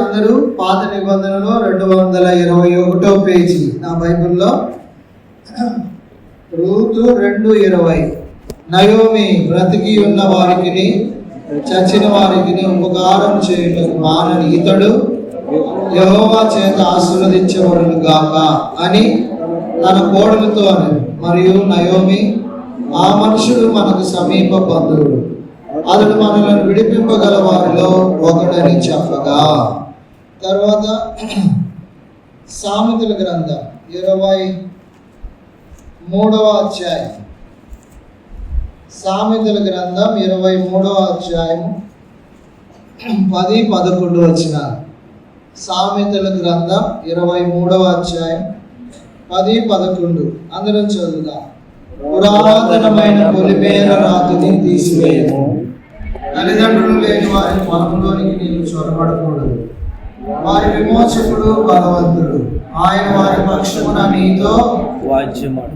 అందరూ పాత నిబంధనలో 221 పేజీ నా బైబిల్లో రూతు 2:20. నయోమి బ్రతికి ఉన్న వారికి చచ్చిన వారికి ఉపకారం చేయుటకు మానని ఇతడు యెహోవా చేత ఆశీర్వదించబడును గాక అని తన కోడలతో అని. మరియు నయోమి ఆ మనుషుడు మనకు సమీప బంధువుడు, అతడు మనలను విడిపింపగల వారిలో ఒకడని చెప్పగా. తర్వాత సామెతల గ్రంథం 23వ అధ్యాయం. సామెతల గ్రంథం 23వ అధ్యాయం 10-11 వచనాలు. సామెతల గ్రంథం 23వ అధ్యాయం 10-11 అందరం చదువుదాం. పురాతనమైన పొలిమేర రాతిని తీసివేయము, తల్లిదండ్రులు లేని వారి పొలంలోనికి నీవు చొరబడకూడదు. వారి విమోచకుడు బలవంతుడు, ఆయన వారి పక్షమున నీతో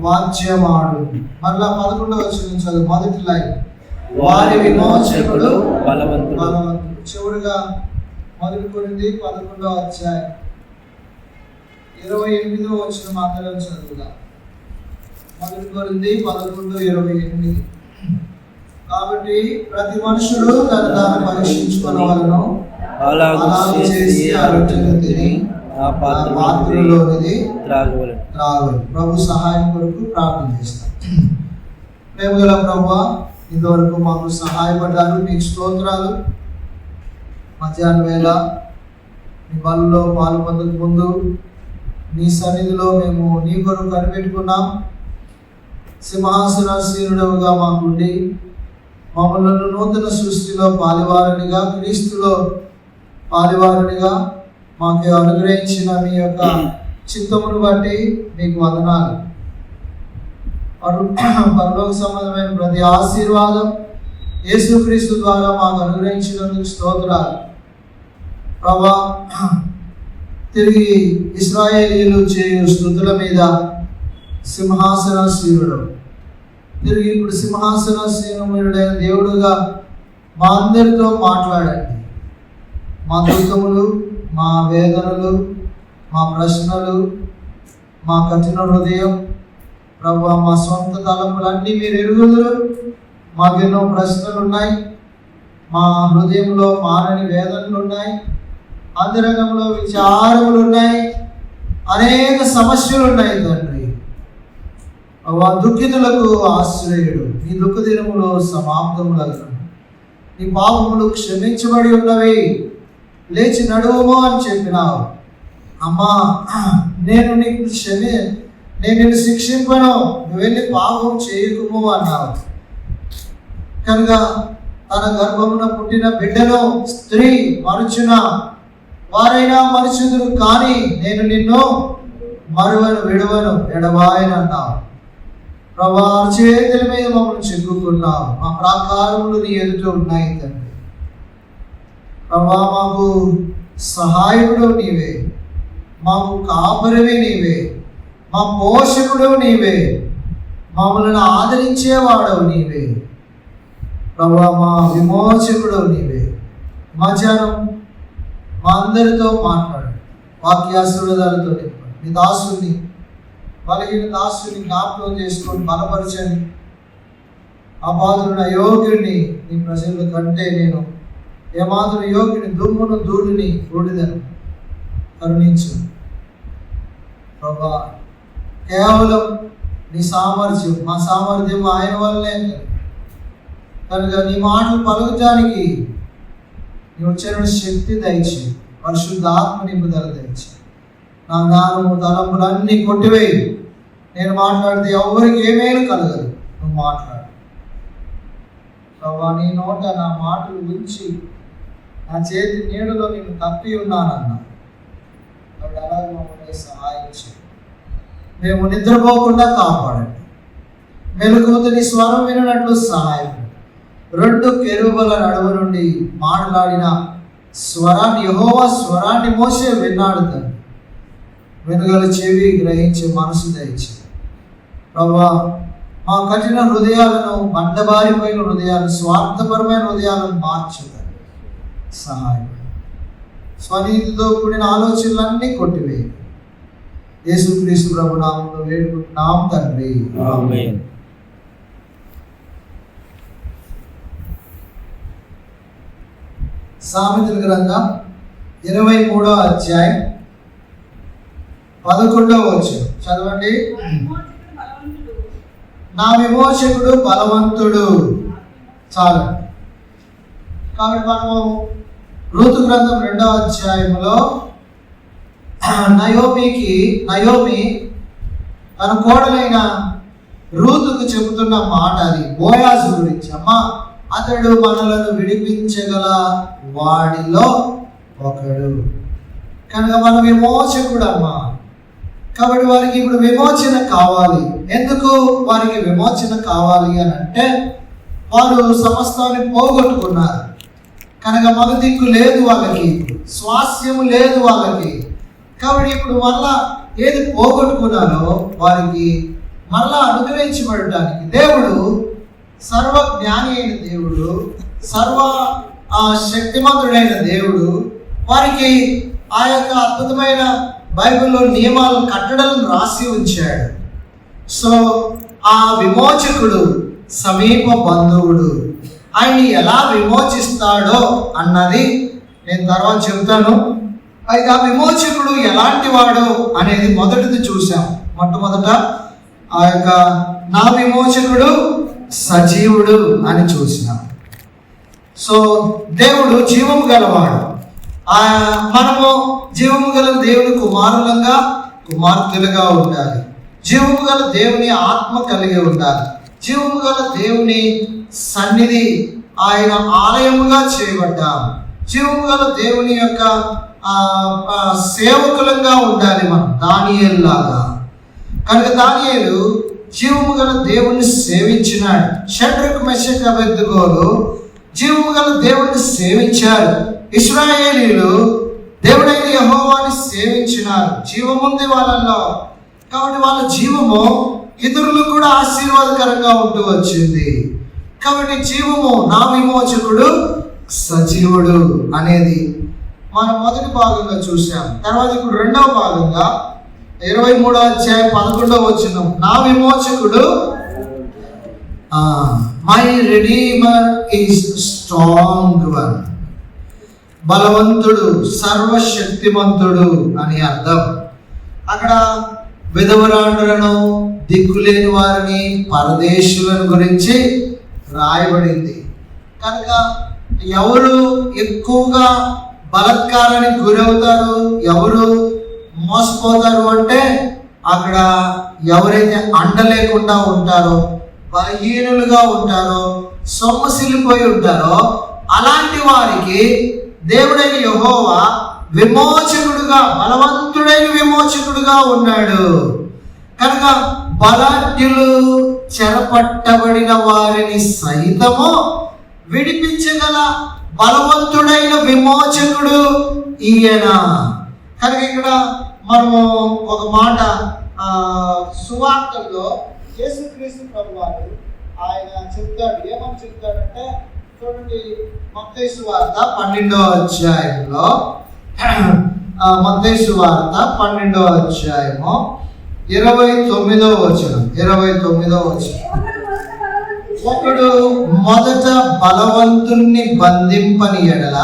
వాద్యమాడు. మళ్ళా 11వ వచనం చదువు, మొదటి లైన్. వారి విమోచకుడు బలవంతుడు. చివరిగా 1 కొరింథీ 11వ అధ్యాయం 28వ వచనం అందరం చదువుదాం. 1 కొరింథీ 11:28. కాబట్టి ప్రతి మనుషుడు తన తాను పరీక్షించుకున్నవాలను అలాగ చేసి ఆరోగ్యంగా తిని ఆ పాత్రలోనిది త్రాగవలెను. ప్రభు సహాయం కొరకు ప్రార్థన చేస్తాం. మేము గల ప్రభువా, ఇంతవరకు మాకు సహాయపడ్డారు, మీకు స్తోత్రాలు. మధ్యాహ్నం వేళ మీ బలలో పాలు పొందక ముందు నీ సన్నిధిలో మేము నీ కొరకు కనిపెట్టుకున్నాం. సింహాసనాసీనుడవుగా మాకుండి మమ్మల్ని నూతన సృష్టిలో పాలివారునిగా, క్రీస్తులో పాలివారునిగా మాకు అనుగ్రహించిన మీ యొక్క చిత్తమును బట్టి మీకు వందనాలు. పరలోక సంబంధమైన ప్రతి ఆశీర్వాదం యేసుక్రీస్తు ద్వారా మాకు అనుగ్రహించినందుకు స్తోత్రాలు. ప్రభా, తిరిగి ఇశ్రాయేలీయులు చేయు స్తుతుల మీద సింహాసనాసీనుడు, తిరిగి ఇప్పుడు సింహాసనాసీనుడైన దేవుడుగా మా అందరితో మాట్లాడండి. మా దుఃఖములు, మా వేదనలు, మా ప్రశ్నలు, మా కఠిన హృదయం, ప్రభు మా సొంత తలంపులన్నీ మీరు ఎరుగుదురు. మాకెన్నో ప్రశ్నలు ఉన్నాయి, మా హృదయంలో మారని వేదనలు ఉన్నాయి, అంతరంగంలో విచారములు ఉన్నాయి, అనేక సమస్యలు ఉన్నాయి తండ్రి. దుఃఖితులకు ఆశ్రయుడు, నీ దుఃఖ దినములో సమాప్తములగు, నీ పాపములు క్షమించబడి ఉన్నవి, లేచి నడువుము అని చెప్పినావు. అమ్మా, నేను నిన్ను శిక్షింపను, నువ్వు వెళ్ళి పాపం చేయకుము అన్నావు. కనుక తన గర్భమున పుట్టిన బిడ్డను స్త్రీ మరుచున వారైనా మరుచుదురు, కానీ నేను నిన్ను మరువను, విడువను, ఎడబాయను అన్నావు. ప్రభా, చేతుల మీద మమ్మల్ని చెక్కుకున్నావు. మా ప్రాకారములు నీ ఎదుట ఉన్నాయి తండ్రి. ప్రభా, మాకు సహాయకుడు నీవే, మాకు కాపరివి నీవే, మా పోషకుడు నీవే, మమ్మల్ని ఆదరించేవాడవు నీవే. ప్రభా, మా విమోచకుడు నీవే. మధ్యాహ్నం మా అందరితో మాట్లాడు, వాక్యాశీర్వాదాలతో నింపండి. నీ దాసుని, బలహీన దాసుని జ్ఞాపకం చేసుకొని బలపరచండి. అపాత్రుని అయోగ్యుడిని నీ ప్రజల కంటే నేను ఏమాత్రం యోగ్యుని, దుమ్మును ధూళిని బూడిదను కరుణించు. ప్రభా, కేవలం నీ సామర్థ్యం, మా సామర్థ్యం ఆయన వల్లనే కనుక నీ మాటలు పలుకుతానికి నీ వచ్చిన శక్తి దయచి, పరిశుద్ధాత్మ నింపుదల దయచి. నా జ్ఞానము తలంపులు అన్నీ కొట్టివేయి. నేను మాట్లాడితే ఎవరికి ఏమేమి కలగదు, నువ్వు మాట్లాడు ప్రభా. నీ నోట నా మాటలు ఉంచి నా చేతి నీడలో నేను తప్పి ఉన్నానన్నా, అప్పుడు అలాగే మమ్మల్ని సహాయం చేయి. మేము నిద్రపోకుండా కాపాడండి, మెలకువతో నీ స్వరం వినట్లు సహాయం. 2 కెరూబుల నడుము నుండి మాట్లాడిన స్వరాన్ని, యెహోవా స్వరాన్ని మోసే విన్నాడు తండ్రి. వెనుగల చెవి గ్రహించే మనసు దయచి ప్రభా. మా కఠిన హృదయాలను, బండబారిపోయిన హృదయాలను, స్వార్థపరమైన హృదయాలను మార్చు సహాయం. స్వనీతితో కూడిన ఆలోచనలన్నీ కొట్టివేయి. యేసుక్రీస్తు ప్రభు నామములో వేడుకుంటున్నాం తండ్రి, ఆమేన్. సామెతల గ్రంథం 23వ అధ్యాయం 11వ వచనం చదవండి. నా విమోచకుడు బలవంతుడు. చాలు. కాబట్టి మనము రూతు గ్రంథం 2వ అధ్యాయంలో నయోమి తన కోడలైన రూతుకు చెబుతున్న మాట అది బోయాజు గురించి. అమ్మా, అతడు మనలను విడిపించగల వాడిలో ఒకడు కనుక మన విమోచకుడు అమ్మా. కాబట్టి వారికి ఇప్పుడు విమోచన కావాలి. ఎందుకు వారికి విమోచన కావాలి అని అంటే, వారు సమస్తాన్ని పోగొట్టుకున్నారు కనుక మగ దిక్కు లేదు వాళ్ళకి, స్వాస్థ్యము లేదు వాళ్ళకి. కాబట్టి ఇప్పుడు మళ్ళా ఏది పోగొట్టుకున్నారో వారికి మళ్ళా అనుగ్రహించబడటానికి దేవుడు సర్వజ్ఞాని అయిన దేవుడు, సర్వ శక్తిమంతుడైన దేవుడు వారికి ఆ యొక్క అద్భుతమైన బైబిల్లో నియమాలను కట్టడలను రాసి ఉంచాడు. సో ఆ విమోచకుడు సమీప బంధువుడు. ఆయన్ని ఎలా విమోచిస్తాడో అన్నది నేను తర్వాత చెబుతాను. అయితే ఆ విమోచకుడు ఎలాంటి వాడు అనేది మొదటిది చూసాం. మొట్టమొదట ఆ యొక్క నా విమోచకుడు సజీవుడు అని చూసినాం. సో దేవుడు జీవము గలవాడు. మనము జీవము గల దేవుని కుమార్తెలుగా ఉండాలి. జీవము గల దేవుని ఆత్మ కలిగి ఉండాలి. జీవము గల దేవుని సన్నిధి ఆయన ఆలయముగా చేయబడ్డాం. జీవము గల దేవుని యొక్క సేవకులంగా ఉండాలి మనం, దానియేలు లాగా. కనుక దానియేలు జీవము గల దేవుణ్ణి సేవించినాడు. షడ్రక్ మెషక్ అబేద్నెగోలు జీవము గల దేవుణ్ణి సేవించారు. ఇశ్రాయేలీయులు దేవుడైన యెహోవాని సేవించినారు. జీవముంది వాళ్ళల్లో. కాబట్టి వాళ్ళ జీవము ఇతరులకు కూడా ఆశీర్వాదకరంగా ఉంటూ వచ్చింది. కాబట్టి జీవము నా విమోచకుడు సజీవుడు అనేది మనం మొదటి భాగంగా చూసాం. తర్వాత ఇప్పుడు రెండవ భాగంగా 23వ అధ్యాయం 11వ వచనం, నా విమోచకుడు my redeemer is strong one. బలవంతుడు, సర్వశక్తిమంతుడు అని అర్థం. అక్కడ విధవరాండ్రులను, దిక్కులేని వారిని, పరదేశులను గురించి రాయబడింది. కనుక ఎవరు ఎక్కువగా బలత్కారానికి గురవుతారు, ఎవరు మోసపోతారు అంటే అక్కడ ఎవరైతే అండలేకుండా ఉంటారో, బలహీనులుగా ఉంటారో, సొమ్మసిల్లిపోయి ఉంటారో అలాంటి వారికి దేవుడైన యెహోవా విమోచకుడుగా, బలవంతుడైన విమోచకుడుగా ఉన్నాడు. కనుక బలాఢ్యులు, చెరపట్టబడిన వారిని సైతము విడిపించగల బలవంతుడైన విమోచకుడు ఈయన. కనుక ఇక్కడ మనము ఒక మాట సువార్తల్లో యేసుక్రీస్తు ప్రభువారు ఆయన చెప్తాడు. ఏమని చెప్తాడంటే చూడండి, మత్తయి సువార్త 12వ అధ్యాయంలో, మత్తయి సువార్త 12వ అధ్యాయము 29వ వచనం. ఒకడు మొదట బలవంతుణ్ణి బంధింపని ఎడల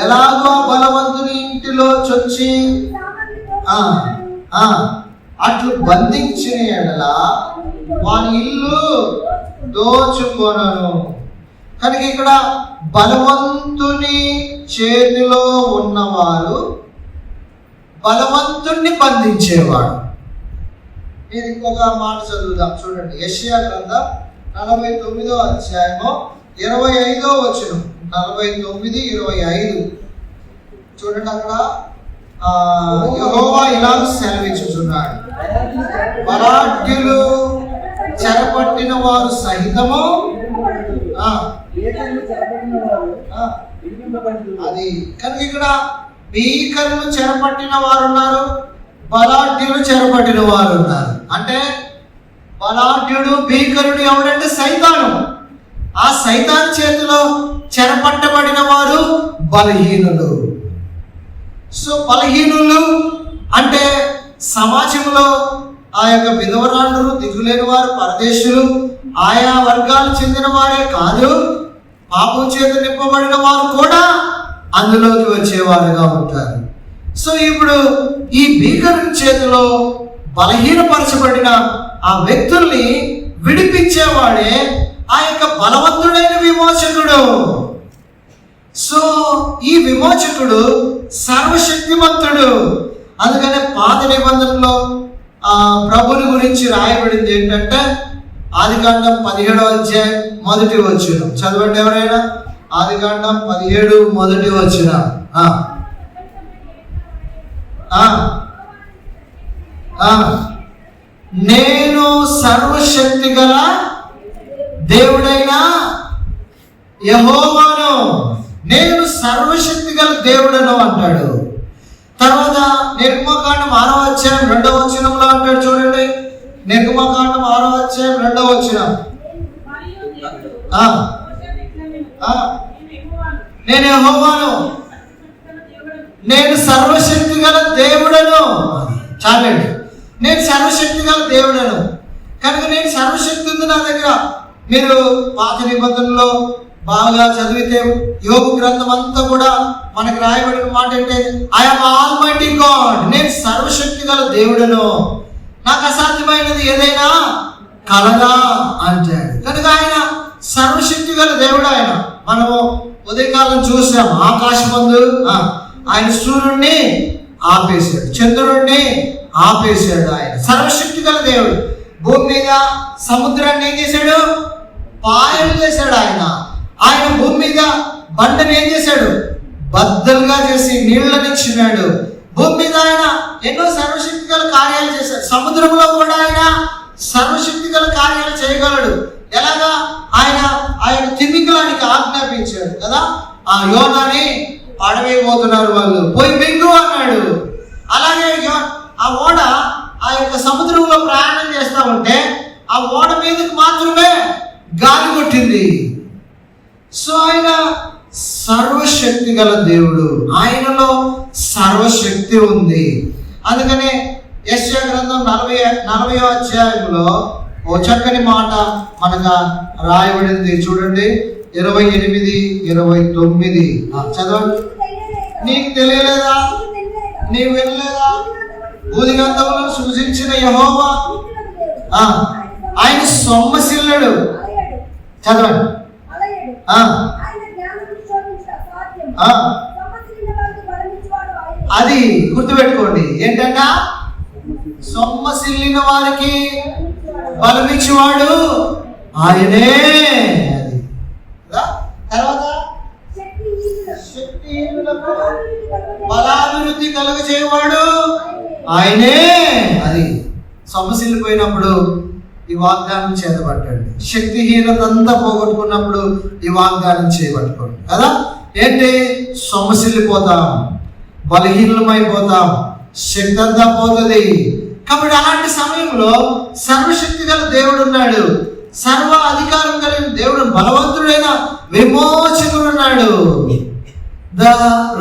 ఎలాగో బలవంతుని ఇంటిలో చొచ్చి అట్లు బంధించిన ఎడల వాని ఇల్లు దోచుకొనను. కనుక ఇక్కడ బలవంతుని చేతిలో ఉన్నవారు బలవంతుణ్ణి బంధించేవాడు. మీరు ఇంకొక మాట చదువుదాం చూడండి. యెషయా గ్రంథం 49వ అధ్యాయము 25వ వచనం. 49:25 చూడండి. అక్కడ యెహోవా ఇలా సెలవిచ్చుచున్నాడు, బలాఢ్యులు, చెరపట్టిన వారు సహితము అది. కనుక ఇక్కడ భీకరులు చెరపట్టిన వారు ఉన్నారు, బలాఢ్యులు చెరపట్టిన వారు ఉన్నారు. అంటే బలాఢ్యుడు, భీకరుడు ఎవడంటే సైతాను. ఆ సైతాన్ చేతిలో చెరపట్టబడిన వారు, బలహీనులు. సో బలహీనులు అంటే సమాజంలో ఆ యొక్క విధవరాండ్రు, దిగులేని వారు, పరదేశులు, ఆయా వర్గాలు చెందిన వారే కాదు, పాపం చేత నింపబడిన వారు కూడా అందులోకి వచ్చేవారుగా ఉంటారు. సో ఇప్పుడు ఈ భీకరుని చేతిలో బలహీనపరచబడిన ఆ వ్యక్తుల్ని విడిపించేవాడే ఆ యొక్క బలవంతుడైన విమోచకుడు. సో ఈ విమోచకుడు సర్వశక్తిమంతుడు. అందుకనే పాత నిబంధనలో ప్రభుని గురించి రాయబడింది ఏంటంటే ఆదికాండం 17వ అధ్యాయం 1వ వచనం చదవండి ఎవరైనా. ఆదికాండం 17 1వ వచనం. నేను సర్వశక్తి గల దేవుడైన యెహోవాను, నేను సర్వశక్తి గల దేవుడను అంటాడు. తర్వాత నిర్గమకాండం 6వ అధ్యాయం 2వ వచనంలో అంటాడు చూడండి. నిర్గమకాండం 6వ అధ్యాయం 2వ వచనం. నేను యెహోవాను, నేను సర్వశక్తి గల దేవుడను. చాలండి, నేను సర్వశక్తి గల దేవుడను. కనుక నేను సర్వశక్తి ఉంది నా దగ్గర. మీరు పాత నిబంధనలో బాగా చదివితే యోబు గ్రంథం అంతా కూడా మనకు రాయబడిన మాట ఏంటంటే ఐఎమ్ ఆల్మైటీ గాడ్, నేను సర్వశక్తి గల దేవుడను, నాకు అసాధ్యమైనది ఏదైనా కలదా అంటాడు. కనుక ఆయన సర్వశక్తి గల దేవుడు. ఆయన మనము ఉదయకాలం చూసాం, ఆకాశమందు ఆయన సూర్యుడిని ఆపేశాడు, చంద్రుడిని ఆపేశాడు. ఆయన సర్వశక్తి గల దేవుడు. భూమి మీద సముద్రాన్ని ఏం చేశాడు? పాయలు చేశాడు. ఆయన భూమి మీద బండని ఏం చేశాడు? బద్దలుగా చేసి నీళ్ళనిచ్చినాడు. భూమి మీద ఆయన ఎన్నో సర్వశక్తి గల కార్యాలు చేశాడు. సముద్రంలో కూడా ఆయన సర్వశక్తి గల కార్యాలు చేయగలడు. ఎలాగా? ఆయన తిమింగలానికి ఆజ్ఞాపించాడు కదా, ఆ యోనాని పడవేయబోతున్నారు వాళ్ళు, పోయి మింగు అన్నాడు. అలాగే ఆ ఓడ ఆ యొక్క సముద్రంలో ప్రయాణం చేస్తా ఉంటే ఆ ఓడ మీదకి మాత్రమే గాలి కొట్టింది. సో ఆయన సర్వశక్తి గల దేవుడు, ఆయనలో సర్వశక్తి ఉంది. అందుకనే యెషయా గ్రంథం 40వ అధ్యాయంలో ఓ చక్కని మాట మనకు రాయబడింది చూడండి. 28, 29 చదవండి. నీకు తెలియలేదా? నీవు వినలేదా? భూదిగంధములను సృజించిన యెహోవా ఆయన సొమ్మసిల్లడు. చదవండి. అది గుర్తుపెట్టుకోండి. ఏంటంట? సొమ్మసిల్లిన వారికి బలమిచ్చేవాడు ఆయనే. అది తర్వాత శక్తిహీనులకు బలాభివృద్ధి కలుగజేయవాడు ఆయనే. అది సొమ్మసిల్లిపోయినప్పుడు ఈ వాగ్దానం చేతబట్టండి. శక్తిహీనత అంతా పోగొట్టుకున్నప్పుడు ఈ వాగ్దానం చేయబట్టుకోండి కదా. ఏంటి? సొమ్మసిల్లిపోతాం, బలహీనమైపోతాం, శక్తి అంతా పోతుంది. కాబట్టి అలాంటి సమయంలో సర్వశక్తి గల దేవుడు ఉన్నాడు, సర్వ అధికారం కలిగిన దేవుడు, బలవంతుడైన విమోచకుడు ఉన్నాడు. ద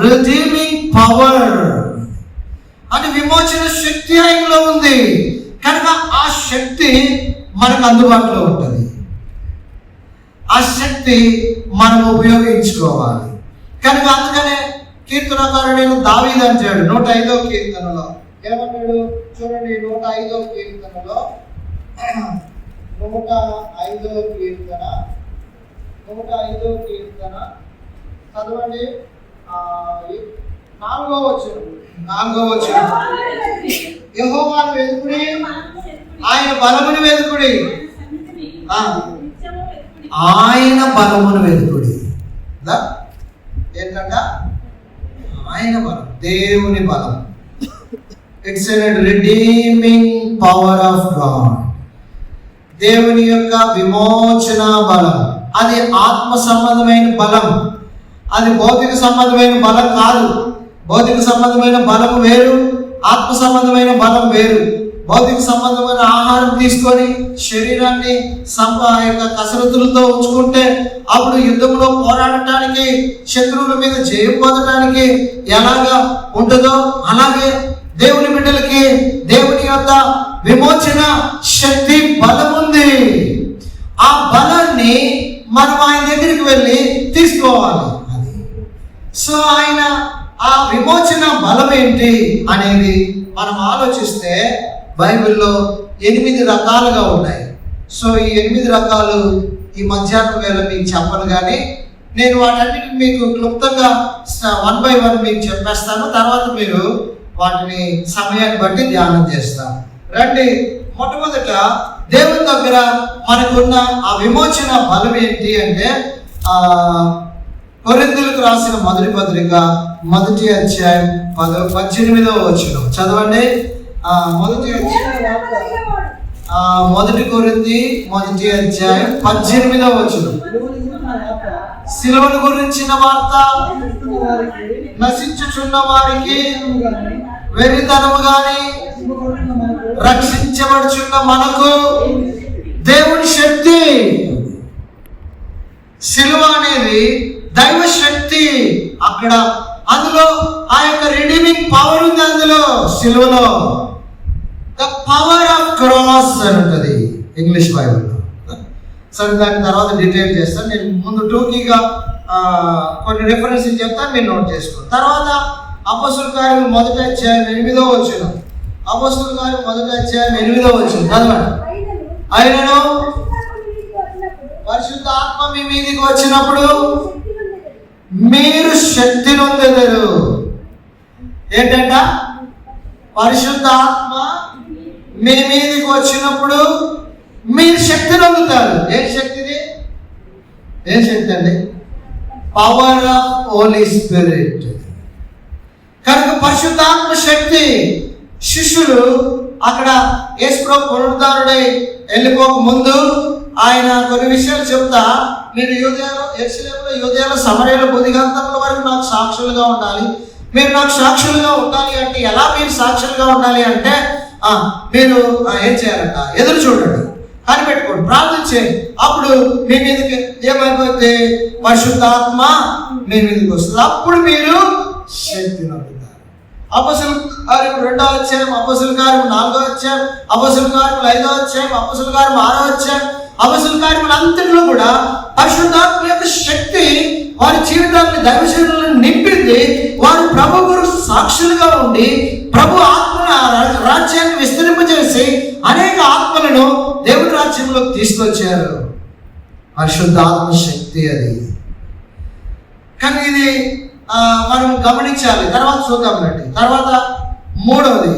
రిడీమింగ్ పవర్ అంటే విమోచన శక్తి ఆయనలో ఉంది. కనుక ఆ శక్తి మనకు అందుబాటులో ఉంటుంది. ఆ శక్తి మనం ఉపయోగించుకోవాలి. కనుక అందుకనే కీర్తనకారుడైన దావీదు అంటాడు 105వ కీర్తనలో ఏమన్నాడు చూడండి. 105వ కీర్తనలో 105వ కీర్తన చదవండి. 4వ వచనం. యెహోవాను వెతుకుడి, ఆయన బలమును వెతుకుడి, ఆయన బలమును వెతుకుడి. ఏంటంట? ఆయన బలం, దేవుని బలం. It's a redeeming power of God. దేవుని యొక్క విమోచన బలం. అది ఆత్మ సంబంధమైన బలం, అది భౌతిక సంబంధమైన బలం కాదు. భౌతిక సంబంధమైన బలం వేరు, ఆత్మ సంబంధమైన బలం వేరు. భౌతిక సంబంధమైన ఆహారం తీసుకొని శరీరాన్ని కసరత్తులతో ఉంచుకుంటే అప్పుడు యుద్ధంలో పోరాడటానికి, శత్రువుల మీద జయం పొందడానికి ఎలాగా ఉంటుందో అలాగే దేవుని బిడ్డలకి దేవుని యొక్క విమోచన శక్తి బలం ఉంది. ఆ బలాన్ని మనం ఆయన దగ్గరికి వెళ్ళి తీసుకోవాలి. సో ఆయన ఆ విమోచన బలం ఏంటి అనేది మనం ఆలోచిస్తే బైబిల్లో 8 రకాలుగా ఉన్నాయి. సో ఈ 8 రకాలు ఈ మధ్యాహ్నం వేళ మీకు చెప్పను, కానీ నేను వాటన్నిటిని మీకు క్లుప్తంగా 1 by 1 మీకు చెప్పేస్తాను. తర్వాత మీరు వాటిని సమయాన్ని బట్టి ధ్యానం చేస్తాను. రండి, మొట్టమొదట దేవుని దగ్గర మనకున్న ఆ విమోచన బలం ఏంటి అంటే కొరింథీయులకు రాసిన మొదటి పత్రిక 1వ అధ్యాయం 18వ వచనం చదవండి. మొదటి కొరింథీ 1వ అధ్యాయం 18వ వచనం. సిలువను గురించిన వార్త నశించుచున్న వారికి వెరితనము గాని రక్షించబడుచున్న మనకు దేవుని శక్తి. సిలువ అనేది దైవ శక్తి. అక్కడ అందులో ఆ యొక్క రిడీమింగ్ పవర్ ఉంది. అందులో సిలువలో ద పవర్ ఆఫ్ క్రాస్ అని ఉంటుంది ఇంగ్లీష్ బైబిల్లో. సరే, దాని తర్వాత డీటెయిల్ చేస్తాను. నేను ముందు టూకీగా కొన్ని రిఫరెన్స్లు చెప్తాను, మీరు నోట్ చేసుకోండి. తర్వాత అపొస్తలుల కార్యములు 1వ అధ్యాయం 8వ వచనం. అపొస్తలుల కార్యములు 1వ అధ్యాయం 8వ వచనం చదవండి. ఆయనను పరిశుద్ధ ఆత్మ మీ మీదికి వచ్చినప్పుడు మీరు శక్తి నొందెదరు. ఏంటంట? పరిశుద్ధ ఆత్మ మీ మీదికి వచ్చినప్పుడు మీరు శక్తి నొందుతారు. ఏం శక్తిది? ఏం శక్తి అండి? Power of Holy Spirit. కనుక పరిశుద్ధాత్మ శక్తి. శిష్యులు అక్కడ యేసుప్రభు పునరుద్ధారుడై వెళ్ళిపోక ముందు ఆయన కొన్ని విషయాలు చెప్తా, మీరు యెరూషలేములో, యూదయలో, సమరయలో, బుద్ధిగంతముల వరకు నాకు సాక్షులుగా ఉండాలి. మీరు నాకు సాక్షులుగా ఉండాలి అంటే ఎలా మీరు సాక్షులుగా ఉండాలి అంటే మీరు ఏం చేయాలంట? ఎదురు చూడండి, కనిపెట్టుకోండి, ప్రార్థన చేయండి. అప్పుడు మీ మీదకి ఏమైపోతే పరిశుద్ధాత్మ మీ మీదకి వస్తుంది. అప్పుడు మీరు శక్తిని పొందుతారు. అపొస్తలుల కార్యములు 2వ అధ్యాయం, అపొస్తలుల కార్యములు 4వ అధ్యాయం, అపొస్తలుల కార్యములు 5వ అధ్యాయం, అపొస్తలుల కార్యములు 6వ అధ్యాయం, అపొస్తలుల కార్యములు అంతటిలో కూడా పరిశుద్ధాత్మ యొక్క శక్తి వారి జీవితాన్ని దైవశక్తులను నింపింది. వారు ప్రభు గురు సాక్షులుగా ఉండి ప్రభు ఆత్మను రాజ్యాన్ని విస్తరింపజేసి అనేక ఆత్మలను దేవుని రాజ్యంలోకి తీసుకొచ్చారు. పరిశుద్ధాత్మ శక్తి అది. కానీ ఇది మనం గమనించాలి. తర్వాత చూద్దాం రండి. తర్వాత 3వది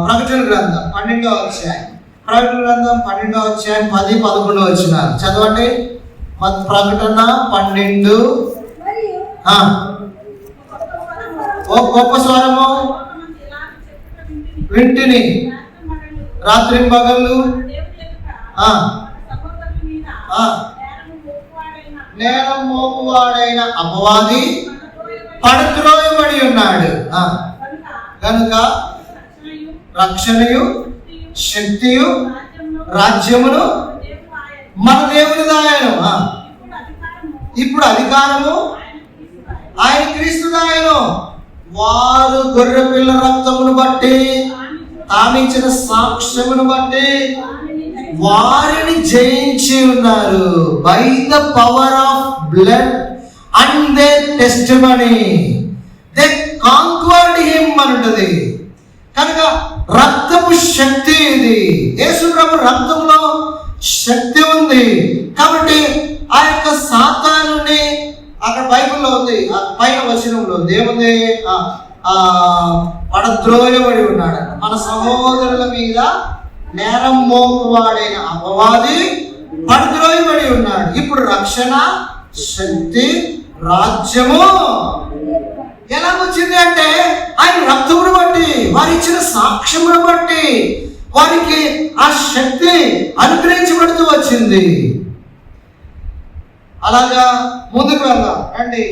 ప్రకటన గ్రంథం 12వ అధ్యాయం. ప్రకటన గ్రంథం 12వ అధ్యాయం 10, 11 వచనాలు చదవండి. ప్రకటన 12. ఓ గొప్ప స్వరము వింటిని రాత్రి పగళ్ళు నేరం మోపువాడైన అపవాది పడద్రోయబడి ఉన్నాడు. కనుక రక్షణయు శక్తియు రాజ్యమును మన దేవుని దాయను. ఇప్పుడు అధికారము ఆయన క్రీస్తు దాయను. వారు గొర్రె పిల్ల రక్తమును బట్టి తామిచ్చిన సాక్ష్యమును బట్టి వారిని జయించి ఉన్నారు. By the power of blood and their testimony they conquered him అంటది. కనుక రక్తపు శక్తి ఇది. యేసు ప్రభు రక్తంలో శక్తి ఉంది. కాబట్టి ఆ యొక్క సాతానుని అక్కడ బైబిల్లో ఉంది, ఆ పైన వచనంలో దేవుని పడద్రోయబడి ఉన్నాడు. మన సహోదరుల మీద నేరం మోపువాడైన అపవాది పడద్రోయబడి ఉన్నాడు. ఇప్పుడు రక్షణ, శక్తి, రాజ్యము ఎలా వచ్చింది అంటే ఆయన రక్తమును బట్టి, వారు ఇచ్చిన సాక్ష్యమును బట్టి వారికి ఆ శక్తి అనుగ్రహించబడుతూ వచ్చింది. అలాగా ముందుకు వెళ్దాం రండి.